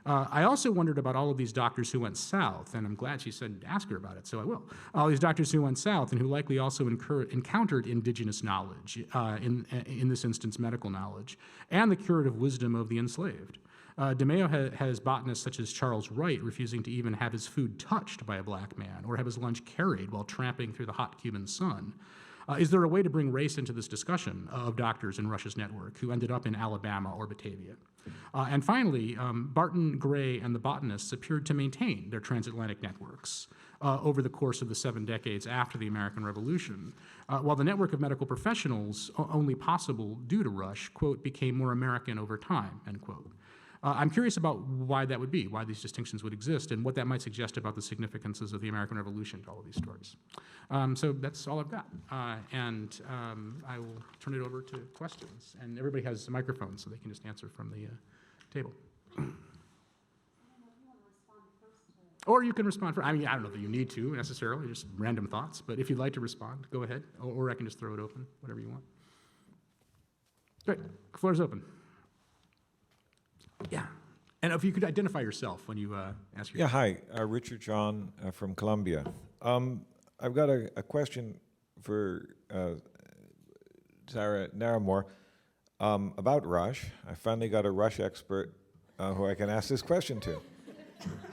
Speaker 2: I also wondered about all of these doctors who went south, and I'm glad she said ask her about it, so I will. All these doctors who went south and who likely also encountered indigenous knowledge, in this instance medical knowledge, and the curative wisdom of the enslaved. DeMaio has botanists such as Charles Wright refusing to even have his food touched by a black man or have his lunch carried while tramping through the hot Cuban sun. Is there a way to bring race into this discussion of doctors in Rush's network who ended up in Alabama or Batavia? And finally, Barton, Gray, and the botanists appeared to maintain their transatlantic networks over the course of the 7 decades after the American Revolution, while the network of medical professionals, only possible due to Rush, quote, became more American over time, end quote. I'm curious about why that would be, why these distinctions would exist, and what that might suggest about the significances of the American Revolution to all of these stories. So that's all I've got. And I will turn it over to questions. And everybody has a microphone, so they can just answer from the table. Or you can respond I mean, I don't know that you need to necessarily, just random thoughts. But if you'd like to respond, go ahead. Or I can just throw it open, whatever you want. Great. The floor is open. Yeah. And if you could identify yourself when you ask your
Speaker 7: Yeah, hi. Richard John from Columbia. I've got a question for Sarah Naramore about Rush. I finally got a Rush expert who I can ask this question to.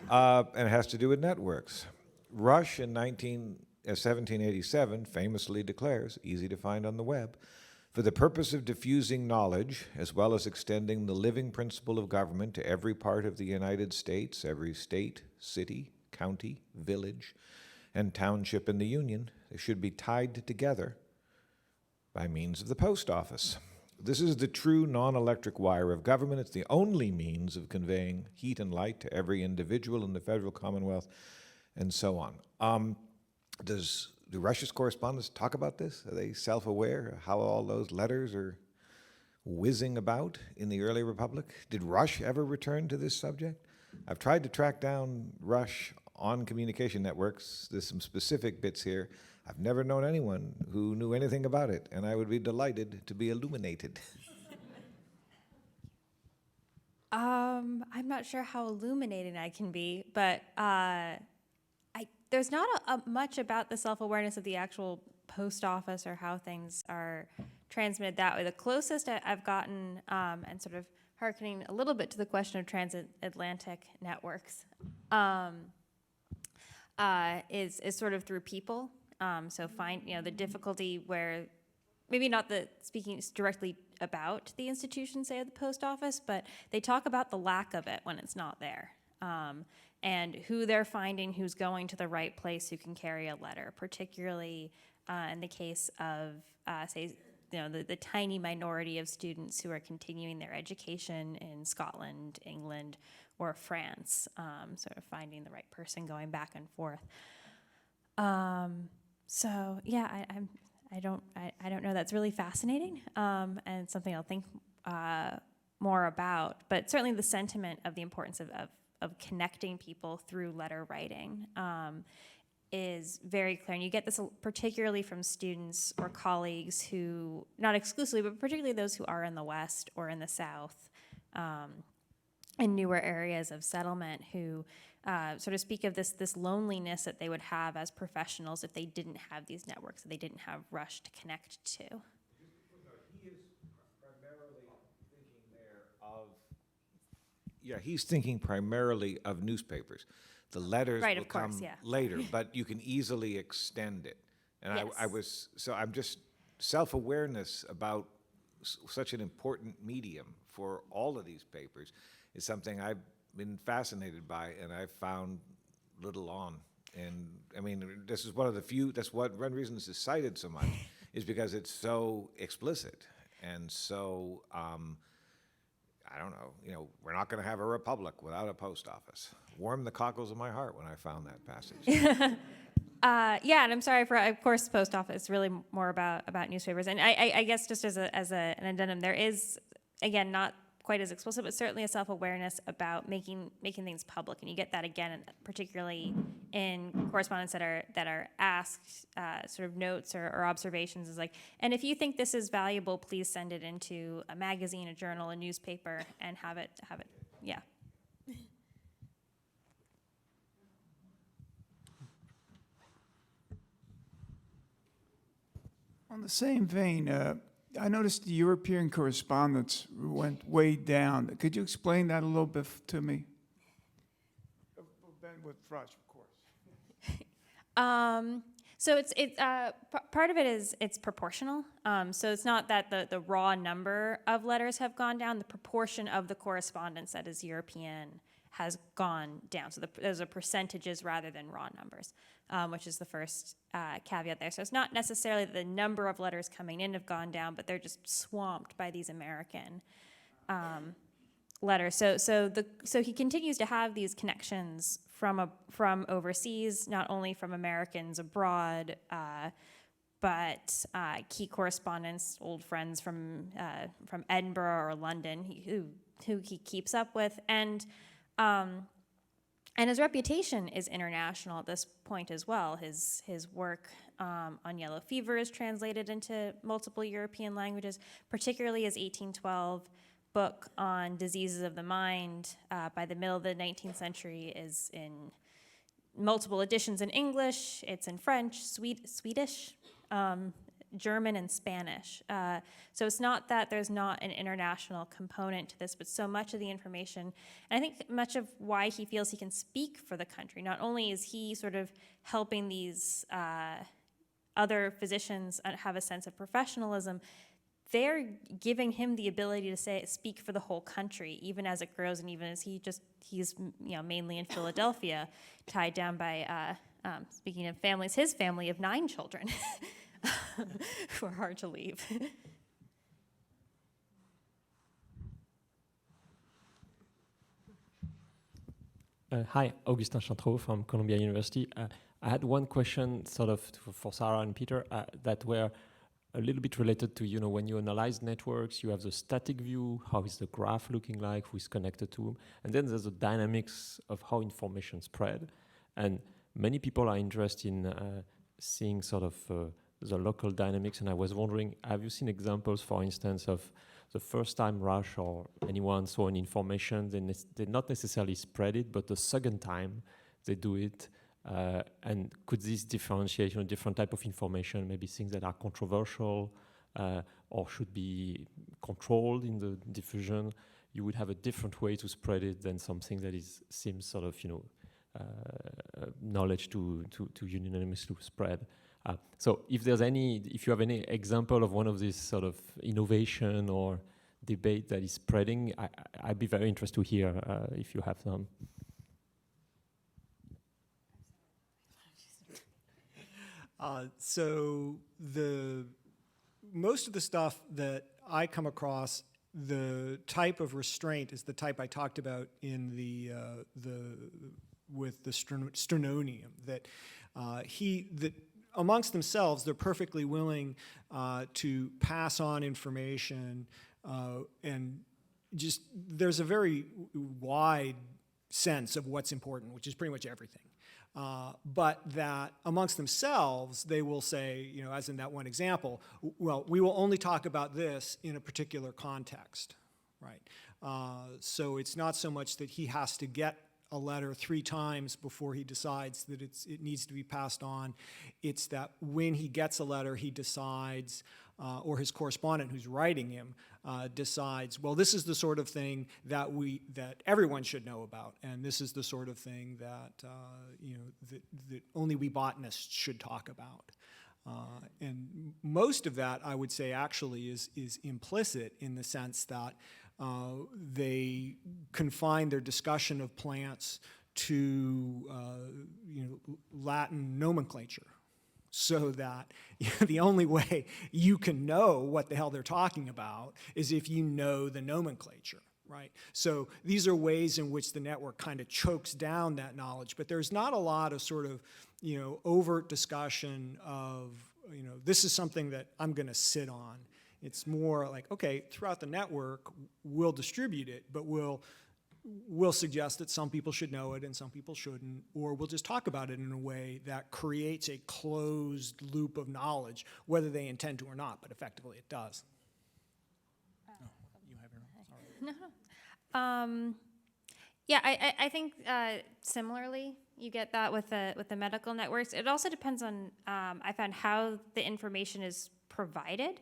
Speaker 7: And it has to do with networks. Rush in 1787 famously declares, easy to find on the web, for the purpose of diffusing knowledge, as well as extending the living principle of government to every part of the United States, every state, city, county, village, and township in the Union, they should be tied together by means of the post office. This is the true non-electric wire of government. It's the only means of conveying heat and light to every individual in the federal Commonwealth, and so on. Do Rush's correspondents talk about this? Are they self-aware of how all those letters are whizzing about in the early Republic? Did Rush ever return to this subject? I've tried to track down Rush on communication networks. There's some specific bits here. I've never known anyone who knew anything about it, and I would be delighted to be illuminated.
Speaker 8: I'm not sure how illuminating I can be, but there's not much about the self-awareness of the actual post office or how things are transmitted that way. The closest I've gotten, and sort of hearkening a little bit to the question of transatlantic networks, is sort of through people. So the difficulty where, maybe not speaking directly about the institution, say, of the post office, but they talk about the lack of it when it's not there. And who they're finding, who's going to the right place, who can carry a letter, particularly in the case of, the tiny minority of students who are continuing their education in Scotland, England, or France, sort of finding the right person going back and forth. So yeah, I don't know. That's really fascinating, and something I'll think more about. But certainly the sentiment of the importance of connecting people through letter writing is very clear. And you get this particularly from students or colleagues who, not exclusively, but particularly those who are in the West or in the South, in newer areas of settlement, who sort of speak of this loneliness that they would have as professionals if they didn't have these networks, that they didn't have Rush to connect to.
Speaker 7: He is primarily thinking there of, he's thinking primarily of newspapers. The letters
Speaker 8: Right,
Speaker 7: will
Speaker 8: of course,
Speaker 7: come
Speaker 8: yeah.
Speaker 7: later, but you can easily extend it. And
Speaker 8: Yes.
Speaker 7: I'm just, self-awareness about such an important medium for all of these papers is something I've been fascinated by, and I've found little on. And I mean, this is one of the few, one reason this is cited so much is because it's so explicit. And so, I don't know, we're not going to have a republic without a post office. Warmed the cockles of my heart when I found that passage.
Speaker 8: Yeah, and I'm sorry for, of course, post office, really more about newspapers. And I guess just as an addendum, there is, again, not quite as explicit, but certainly a self-awareness about making things public. And you get that again, particularly in correspondence that are asked, sort of notes or observations, is like, and if you think this is valuable, please send it into a magazine, a journal, a newspaper, and have it, yeah.
Speaker 9: On the same vein, I noticed the European correspondence went way down. Could you explain that a little bit to me? Ben with Rush, of course.
Speaker 8: So it's part of it is it's proportional. So it's not that the raw number of letters have gone down. The proportion of the correspondence that is European has gone down. So those are percentages rather than raw numbers, which is the first caveat there. So it's not necessarily that the number of letters coming in have gone down, but they're just swamped by these American letters. So he continues to have these connections from overseas, not only from Americans abroad, but key correspondents, old friends from Edinburgh or London, who he keeps up with, and his reputation is international at this point as well. His work on yellow fever is translated into multiple European languages, particularly his 1812 book on diseases of the mind by the middle of the 19th century is in multiple editions in English. It's in French, Swedish, German, and Spanish. So it's not that there's not an international component to this, but so much of the information, and I think much of why he feels he can speak for the country, not only is he sort of helping these other physicians have a sense of professionalism, they're giving him the ability to speak for the whole country, even as it grows, and even as he's mainly in Philadelphia, tied down by, speaking of families, his family of 9 children who are hard to leave.
Speaker 10: Hi, Augustin Chantreau from Columbia University. I had one question sort of for Sarah and Peter that were a little bit related to, when you analyze networks, you have the static view, how is the graph looking like, who is connected to whom, and then there's the dynamics of how information spread. And many people are interested in seeing sort of the local dynamics, and I was wondering, have you seen examples, for instance, of the first time Rush or anyone saw an information, they not necessarily spread it, but the second time they do it, and could this differentiation, different type of information, maybe things that are controversial or should be controlled in the diffusion, you would have a different way to spread it than something that seems sort of, knowledge to unanimously spread. So if you have any example of one of these sort of innovation or debate that is spreading, I'd be very interested to hear if you have some.
Speaker 5: So most of the stuff that I come across, the type of restraint is the type I talked about in with the sternonium, that amongst themselves, they're perfectly willing to pass on information, and just there's a very wide sense of what's important, which is pretty much everything. but that amongst themselves, they will say, you know, as in that one example, well, we will only talk about this in a particular context, right? So it's not so much that he has to get a letter 3 times before he decides that it needs to be passed on. It's that when he gets a letter, he decides, or his correspondent who's writing him decides, well, this is the sort of thing that everyone should know about, and this is the sort of thing that you know, that only we botanists should talk about. And most of that, I would say, actually is implicit in the sense that they confine their discussion of plants to you know, Latin nomenclature, so that the only way you can know what the hell they're talking about is if you know the nomenclature, right? So these are ways in which the network kind of chokes down that knowledge, but there's not a lot of sort of, you know, overt discussion of, you know, this is something that I'm going to sit on. It's more like, okay, throughout the network, we'll distribute it, but we'll suggest that some people should know it and some people shouldn't, or we'll just talk about it in a way that creates a closed loop of knowledge, whether they intend to or not, but effectively it does. You have your sorry.
Speaker 8: No. Yeah, I think similarly, you get that with the medical networks. It also depends on, I found, how the information is provided.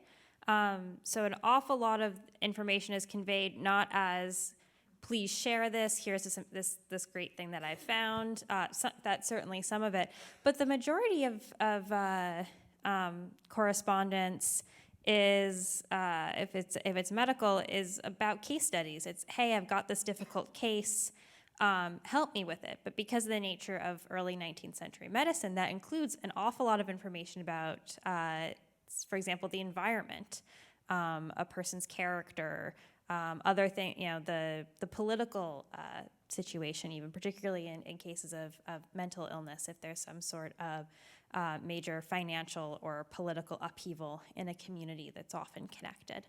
Speaker 8: So an awful lot of information is conveyed not as, please share this, here's this great thing that I found. That's certainly some of it. But the majority of correspondence is, if it's medical, is about case studies. It's, hey, I've got this difficult case, help me with it. But because of the nature of early 19th century medicine, that includes an awful lot of information about, for example, the environment, a person's character, other things, you know, the political situation, even particularly in cases of mental illness, if there's some sort of major financial or political upheaval in a community that's often connected.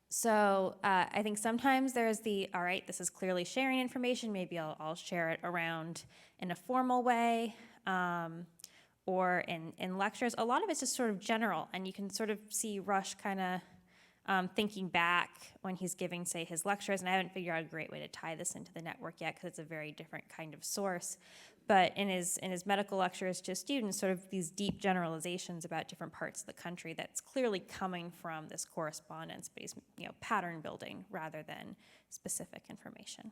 Speaker 8: So I think sometimes there's all right, this is clearly sharing information, maybe I'll share it around in a formal way, or in lectures. A lot of it's just sort of general, and you can sort of see Rush kind of thinking back when he's giving, say, his lectures, and I haven't figured out a great way to tie this into the network yet because it's a very different kind of source. But in his medical lectures to students, sort of these deep generalizations about different parts of the country that's clearly coming from this correspondence, but he's, you know, pattern building rather than specific information.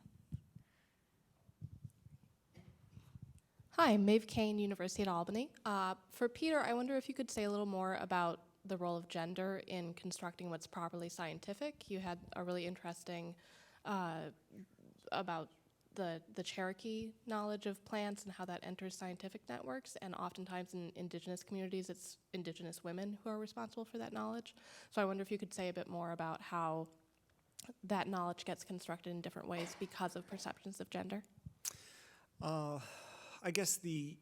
Speaker 11: Hi, Maeve Kane, University at Albany. For Peter, I wonder if you could say a little more about the role of gender in constructing what's properly scientific. You had a really interesting about the Cherokee knowledge of plants and how that enters scientific networks, and oftentimes in indigenous communities, it's indigenous women who are responsible for that knowledge. So I wonder if you could say a bit more about how that knowledge gets constructed in different ways because of perceptions of gender.
Speaker 5: I guess the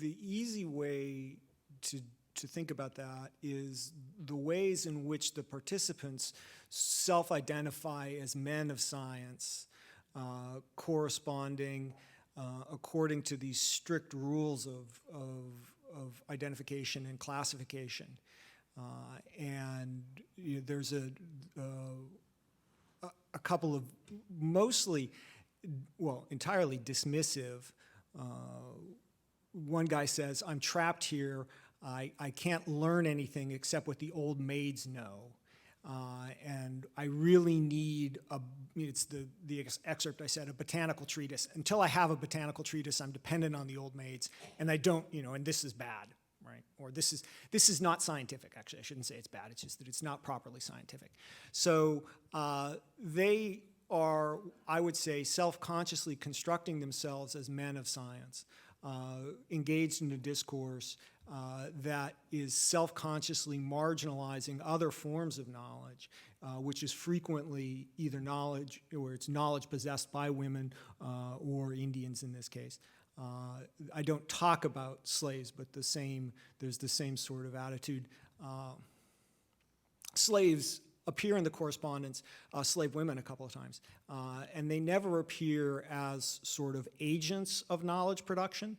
Speaker 5: easy way to think about that is the ways in which the participants self-identify as men of science, corresponding according to these strict rules of identification and classification. And you know, there's a couple of mostly, well, entirely dismissive. One guy says, I'm trapped here. I can't learn anything except what the old maids know. And I really need it's the excerpt I said, a botanical treatise. Until I have a botanical treatise, I'm dependent on the old maids, and I don't, you know, and this is bad, right? Or this is not scientific, actually. I shouldn't say it's bad, it's just that it's not properly scientific. So they are, I would say, self-consciously constructing themselves as men of science, engaged in a discourse that is self-consciously marginalizing other forms of knowledge, which is frequently either knowledge, or it's knowledge possessed by women or Indians in this case. I don't talk about slaves, but there's the same sort of attitude. Slaves appear in the correspondence slave women a couple of times, and they never appear as sort of agents of knowledge production.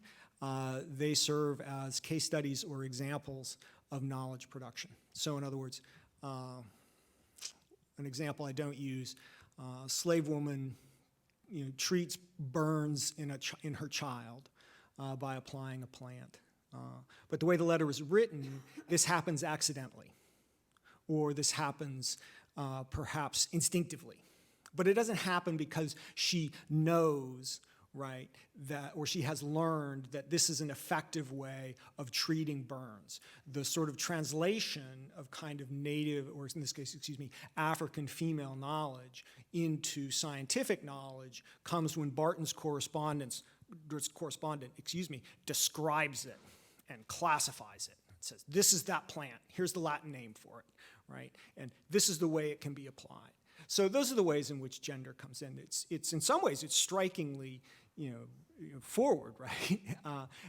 Speaker 5: They serve as case studies or examples of knowledge production. So in other words, an example I don't use, slave woman treats burns in her child by applying a plant. But the way the letter was written, this happens accidentally, or this happens perhaps instinctively. But it doesn't happen because she knows, right, that, or she has learned that this is an effective way of treating burns. The sort of translation of kind of native, or in this case, African female knowledge into scientific knowledge comes when Barton's correspondent, describes it and classifies it. It says, this is that plant, here's the Latin name for it, right? And this is the way it can be applied. So those are the ways in which gender comes in. It's in some ways, it's strikingly, forward, right?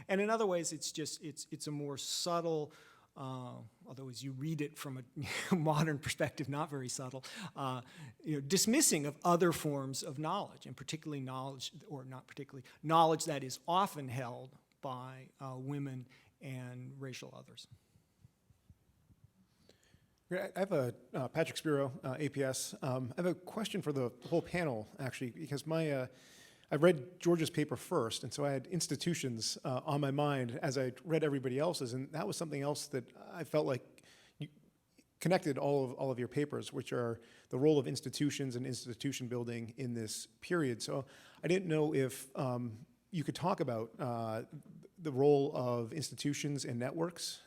Speaker 5: And in other ways, it's a more subtle, although as you read it from a modern perspective, not very subtle, dismissing of other forms of knowledge, and particularly knowledge, or not particularly, knowledge that is often held by women and racial others.
Speaker 1: I have a Patrick Spiro, APS. I have a question for the whole panel, actually, because I read George's paper first, and so I had institutions on my mind as I read everybody else's, and that was something else that I felt like you connected all of your papers, which are the role of institutions and institution building in this period. So I didn't know if you could talk about the role of institutions and networks.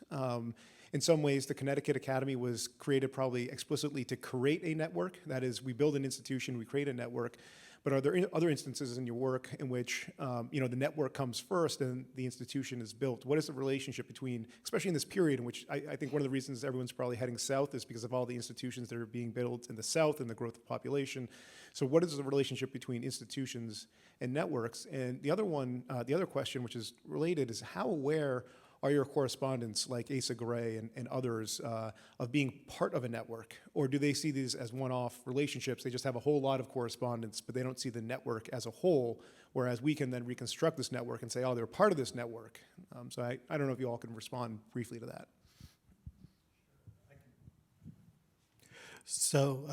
Speaker 1: In some ways, the Connecticut Academy was created probably explicitly to create a network. That is, we build an institution, we create a network. But are there other instances in your work in which the network comes first and the institution is built? What is the relationship between, especially in this period in which I think one of the reasons everyone's probably heading south is because of all the institutions that are being built in the south and the growth of population. So what is the relationship between institutions and networks? And the other one, the other question, which is related, is how aware are your correspondents like Asa Gray and others of being part of a network? Or do they see these as one-off relationships? They just have a whole lot of correspondence, but they don't see the network as a whole, whereas we can then reconstruct this network and say, oh, they're part of this network. So I don't know if you all can respond briefly to that.
Speaker 3: So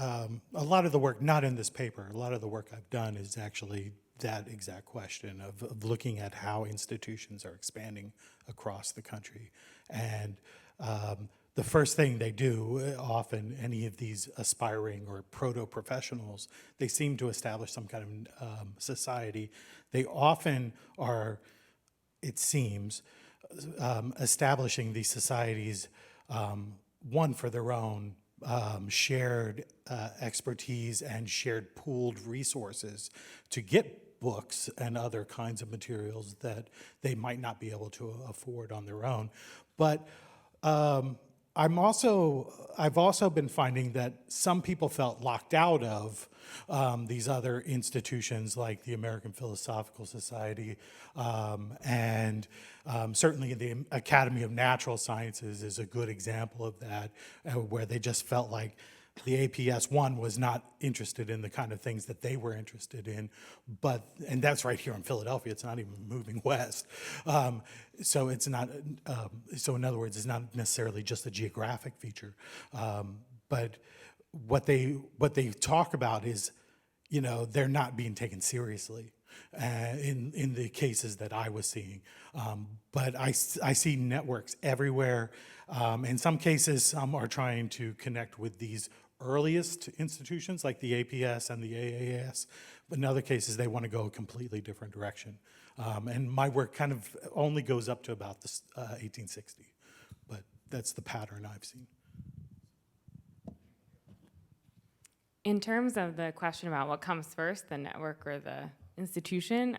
Speaker 3: a lot of the work, not in this paper, a lot of the work I've done is actually that exact question of looking at how institutions are expanding across the country. And the first thing they do, often any of these aspiring or proto-professionals, they seem to establish some kind of society. They often are, it seems, establishing these societies, one for their own shared expertise and shared pooled resources to get books and other kinds of materials that they might not be able to afford on their own. But I've also been finding that some people felt locked out of these other institutions like the American Philosophical Society, and certainly the Academy of Natural Sciences is a good example of that, where they just felt like the APS, one, was not interested in the kind of things that they were interested in, and that's right here in Philadelphia, it's not even moving west. So it's not, so in other words, it's not necessarily just a geographic feature. But what they talk about is, they're not being taken seriously in the cases that I was seeing. But I see networks everywhere. In some cases, some are trying to connect with these earliest institutions like the APS and the AAS, but in other cases, they want to go a completely different direction. And my work kind of only goes up to about the 1860, but that's the pattern I've seen.
Speaker 6: In terms of the question about what comes first, the network or the institution,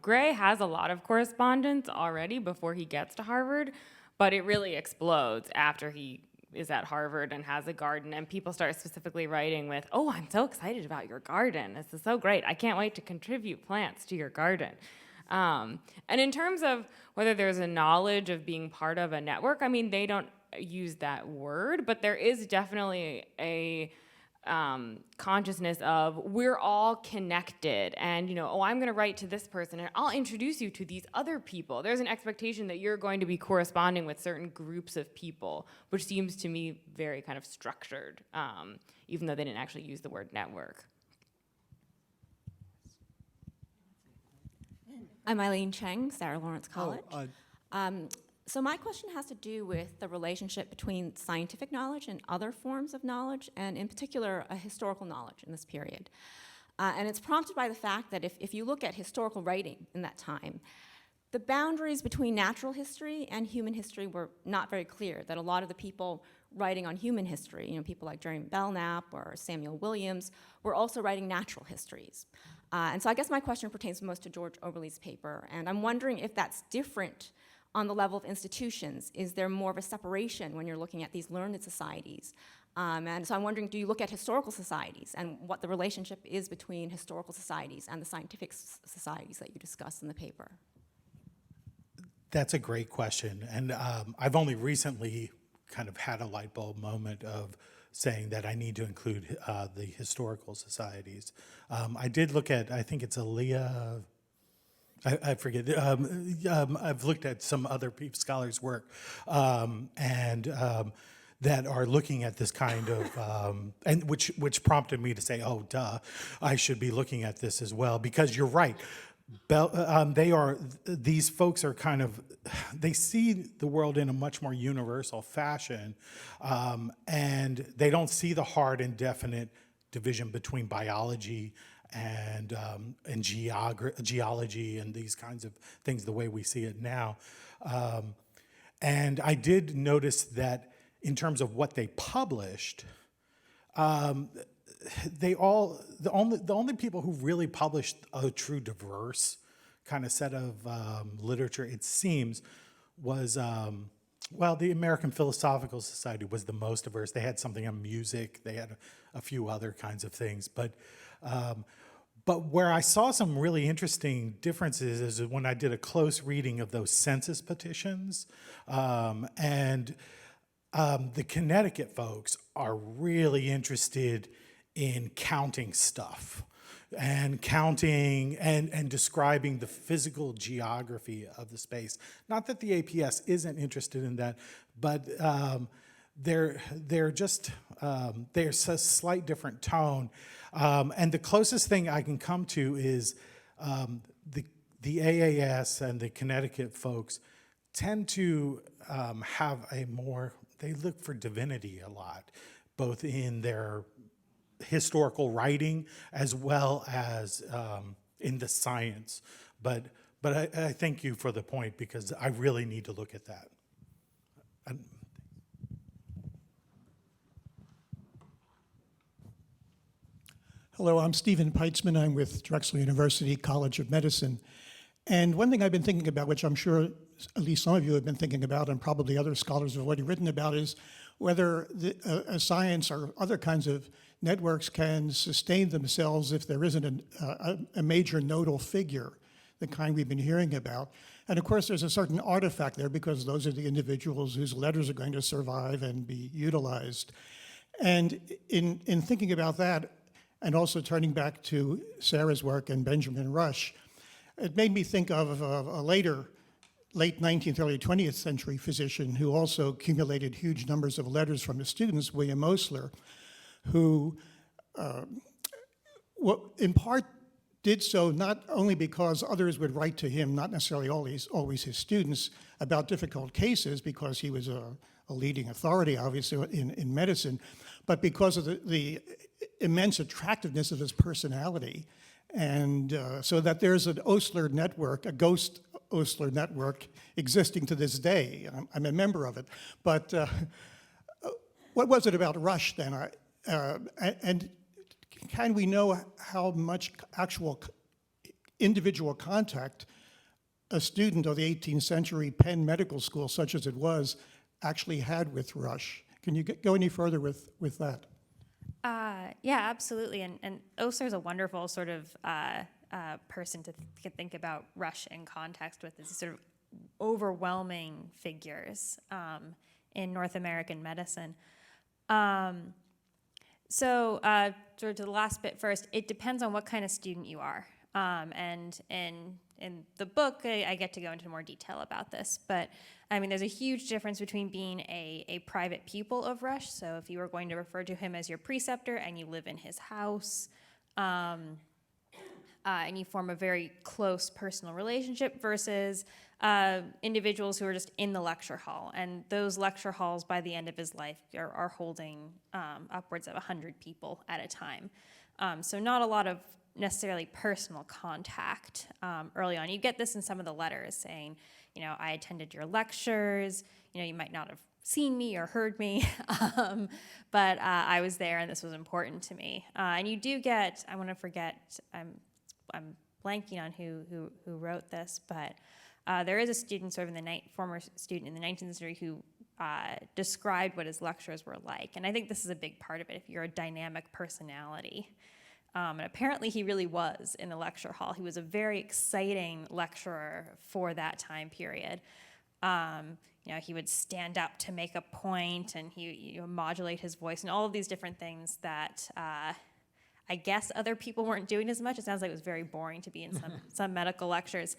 Speaker 6: Gray has a lot of correspondence already before he gets to Harvard, but it really explodes after he is at Harvard and has a garden, and people start specifically writing with, oh, I'm so excited about your garden. This is so great. I can't wait to contribute plants to your garden. And in terms of whether there's a knowledge of being part of a network, I mean, they don't use that word, but there is definitely a consciousness of we're all connected, and oh, I'm going to write to this person and I'll introduce you to these other people. There's an expectation that you're going to be corresponding with certain groups of people, which seems to me very kind of structured, even though they didn't actually use the word network.
Speaker 12: I'm Eileen Cheng, Sarah Lawrence College. So my question has to do with the relationship between scientific knowledge and other forms of knowledge, and in particular, historical knowledge in this period. And it's prompted by the fact that if you look at historical writing in that time, the boundaries between natural history and human history were not very clear, that a lot of the people writing on human history, people like Jeremy Belknap or Samuel Williams, were also writing natural histories. And so I guess my question pertains most to George Oberle's paper, and I'm wondering if that's different on the level of institutions. Is there more of a separation when you're looking at these learned societies? And so I'm wondering, do you look at historical societies and what the relationship is between historical societies and the scientific societies that you discuss in the paper?
Speaker 3: That's a great question. And I've only recently kind of had a light bulb moment of saying that I need to include the historical societies. I did look at, I think it's Alicia, I forget. I've looked at some other scholars' work, that are looking at this kind of, and which prompted me to say, oh, duh, I should be looking at this as well, because you're right. These folks are kind of, they see the world in a much more universal fashion, and they don't see the hard and definite division between biology and geology and these kinds of things the way we see it now. And I did notice that in terms of what they published, the only people who really published a true diverse kind of set of literature, it seems, was the American Philosophical Society was the most diverse. They had something on music. They had a few other kinds of things, but where I saw some really interesting differences is when I did a close reading of those census petitions, and the Connecticut folks are really interested in counting stuff and counting and describing the physical geography of the space. Not that the APS isn't interested in that, but they're just there's a slight different tone, and the closest thing I can come to is the AAS and the Connecticut folks tend to have a more, they look for divinity a lot, both in their historical writing as well as in the science. But I thank you for the point, because I really need to look at that.
Speaker 13: Hello, I'm Stephen Peitzman. I'm with Drexel University College of Medicine. And one thing I've been thinking about, which I'm sure at least some of you have been thinking about, and probably other scholars have already written about, is whether a science or other kinds of networks can sustain themselves if there isn't a major nodal figure, the kind we've been hearing about. And of course, there's a certain artifact there, because those are the individuals whose letters are going to survive and be utilized. And in thinking about that, and also turning back to Sarah's work and Benjamin Rush, it made me think of a late 19th, early 20th century physician who also accumulated huge numbers of letters from his students, William Osler, who in part did so not only because others would write to him, not necessarily always his students, about difficult cases, because he was a leading authority, obviously, in medicine, but because of the immense attractiveness of his personality. And so that there's an Osler network, a ghost Osler network, existing to this day. I'm a member of it. But what was it about Rush then? And can we know how much actual individual contact a student of the 18th century Penn Medical School, such as it was, actually had with Rush? Can you go any further with that?
Speaker 8: Yeah, absolutely. And Osler's a wonderful sort of person to think about Rush in context with, as sort of overwhelming figures in North American medicine. So, sort of to the last bit first, it depends on what kind of student you are. And in the book, I get to go into more detail about this. But, I mean, there's a huge difference between being a private pupil of Rush. So if you were going to refer to him as your preceptor and you live in his house, and you form a very close personal relationship versus individuals who are just in the lecture hall. And those lecture halls, by the end of his life, are holding upwards of 100 people at a time. So not a lot of necessarily personal contact early on. You get this in some of the letters saying, you know, I attended your lectures, you know, you might not have seen me or heard me, but I was there and this was important to me. And you do get, I want to forget, I'm blanking on who wrote this, but there is a student, sort of former student in the 19th century who described what his lectures were like. And I think this is a big part of it if you're a dynamic personality. And apparently he really was in the lecture hall. He was a very exciting lecturer for that time period. You know, he would stand up to make a point and he modulate his voice and all of these different things that I guess other people weren't doing as much. It sounds like it was very boring to be in some medical lectures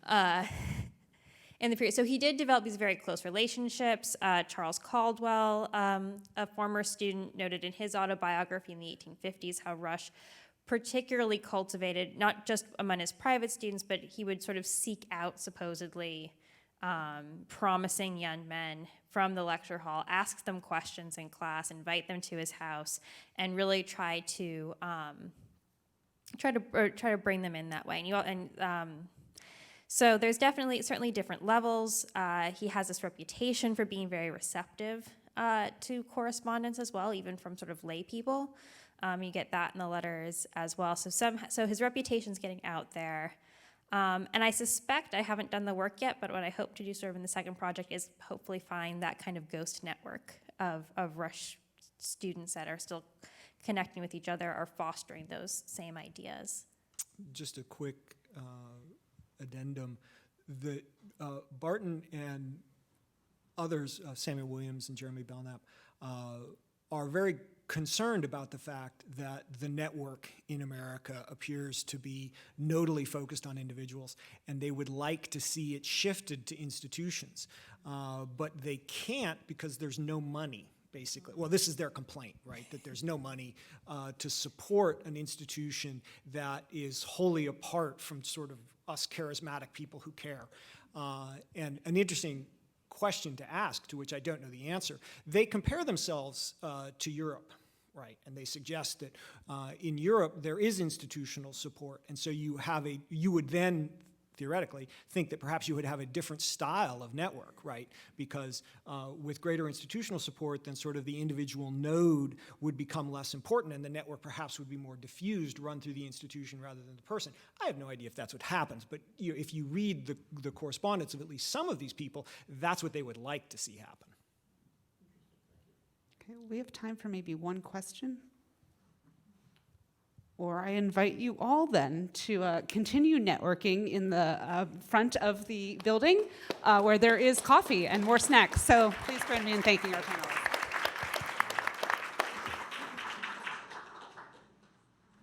Speaker 8: in the period. So he did develop these very close relationships. Charles Caldwell, a former student, noted in his autobiography in the 1850s how Rush particularly cultivated, not just among his private students, but he would sort of seek out supposedly promising young men from the lecture hall, ask them questions in class, invite them to his house, and really try to bring them in that way. So there's certainly different levels. He has this reputation for being very receptive to correspondence as well, even from sort of lay people. You get that in the letters as well. So his reputation's getting out there. And I suspect, I haven't done the work yet, but what I hope to do sort of in the second project is hopefully find that kind of ghost network of Rush students that are still connecting with each other or fostering those same ideas.
Speaker 5: Just a quick addendum. Barton and others, Samuel Williams and Jeremy Belknap, are very concerned about the fact that the network in America appears to be nodally focused on individuals, and they would like to see it shifted to institutions. But they can't because there's no money, basically. Well, this is their complaint, right, that there's no money to support an institution that is wholly apart from sort of us charismatic people who care. And an interesting question to ask, to which I don't know the answer, they compare themselves to Europe. Right, and they suggest that in Europe there is institutional support, and so you would then theoretically think that perhaps you would have a different style of network, right? Because with greater institutional support, then sort of the individual node would become less important, and the network perhaps would be more diffused, run through the institution rather than the person. I have no idea if that's what happens, but if you read the correspondence of at least some of these people, that's what they would like to see happen.
Speaker 14: Okay, we have time for maybe one question. Or I invite you all then to continue networking in the front of the building where there is coffee and more snacks. So please join me in thanking our panelists.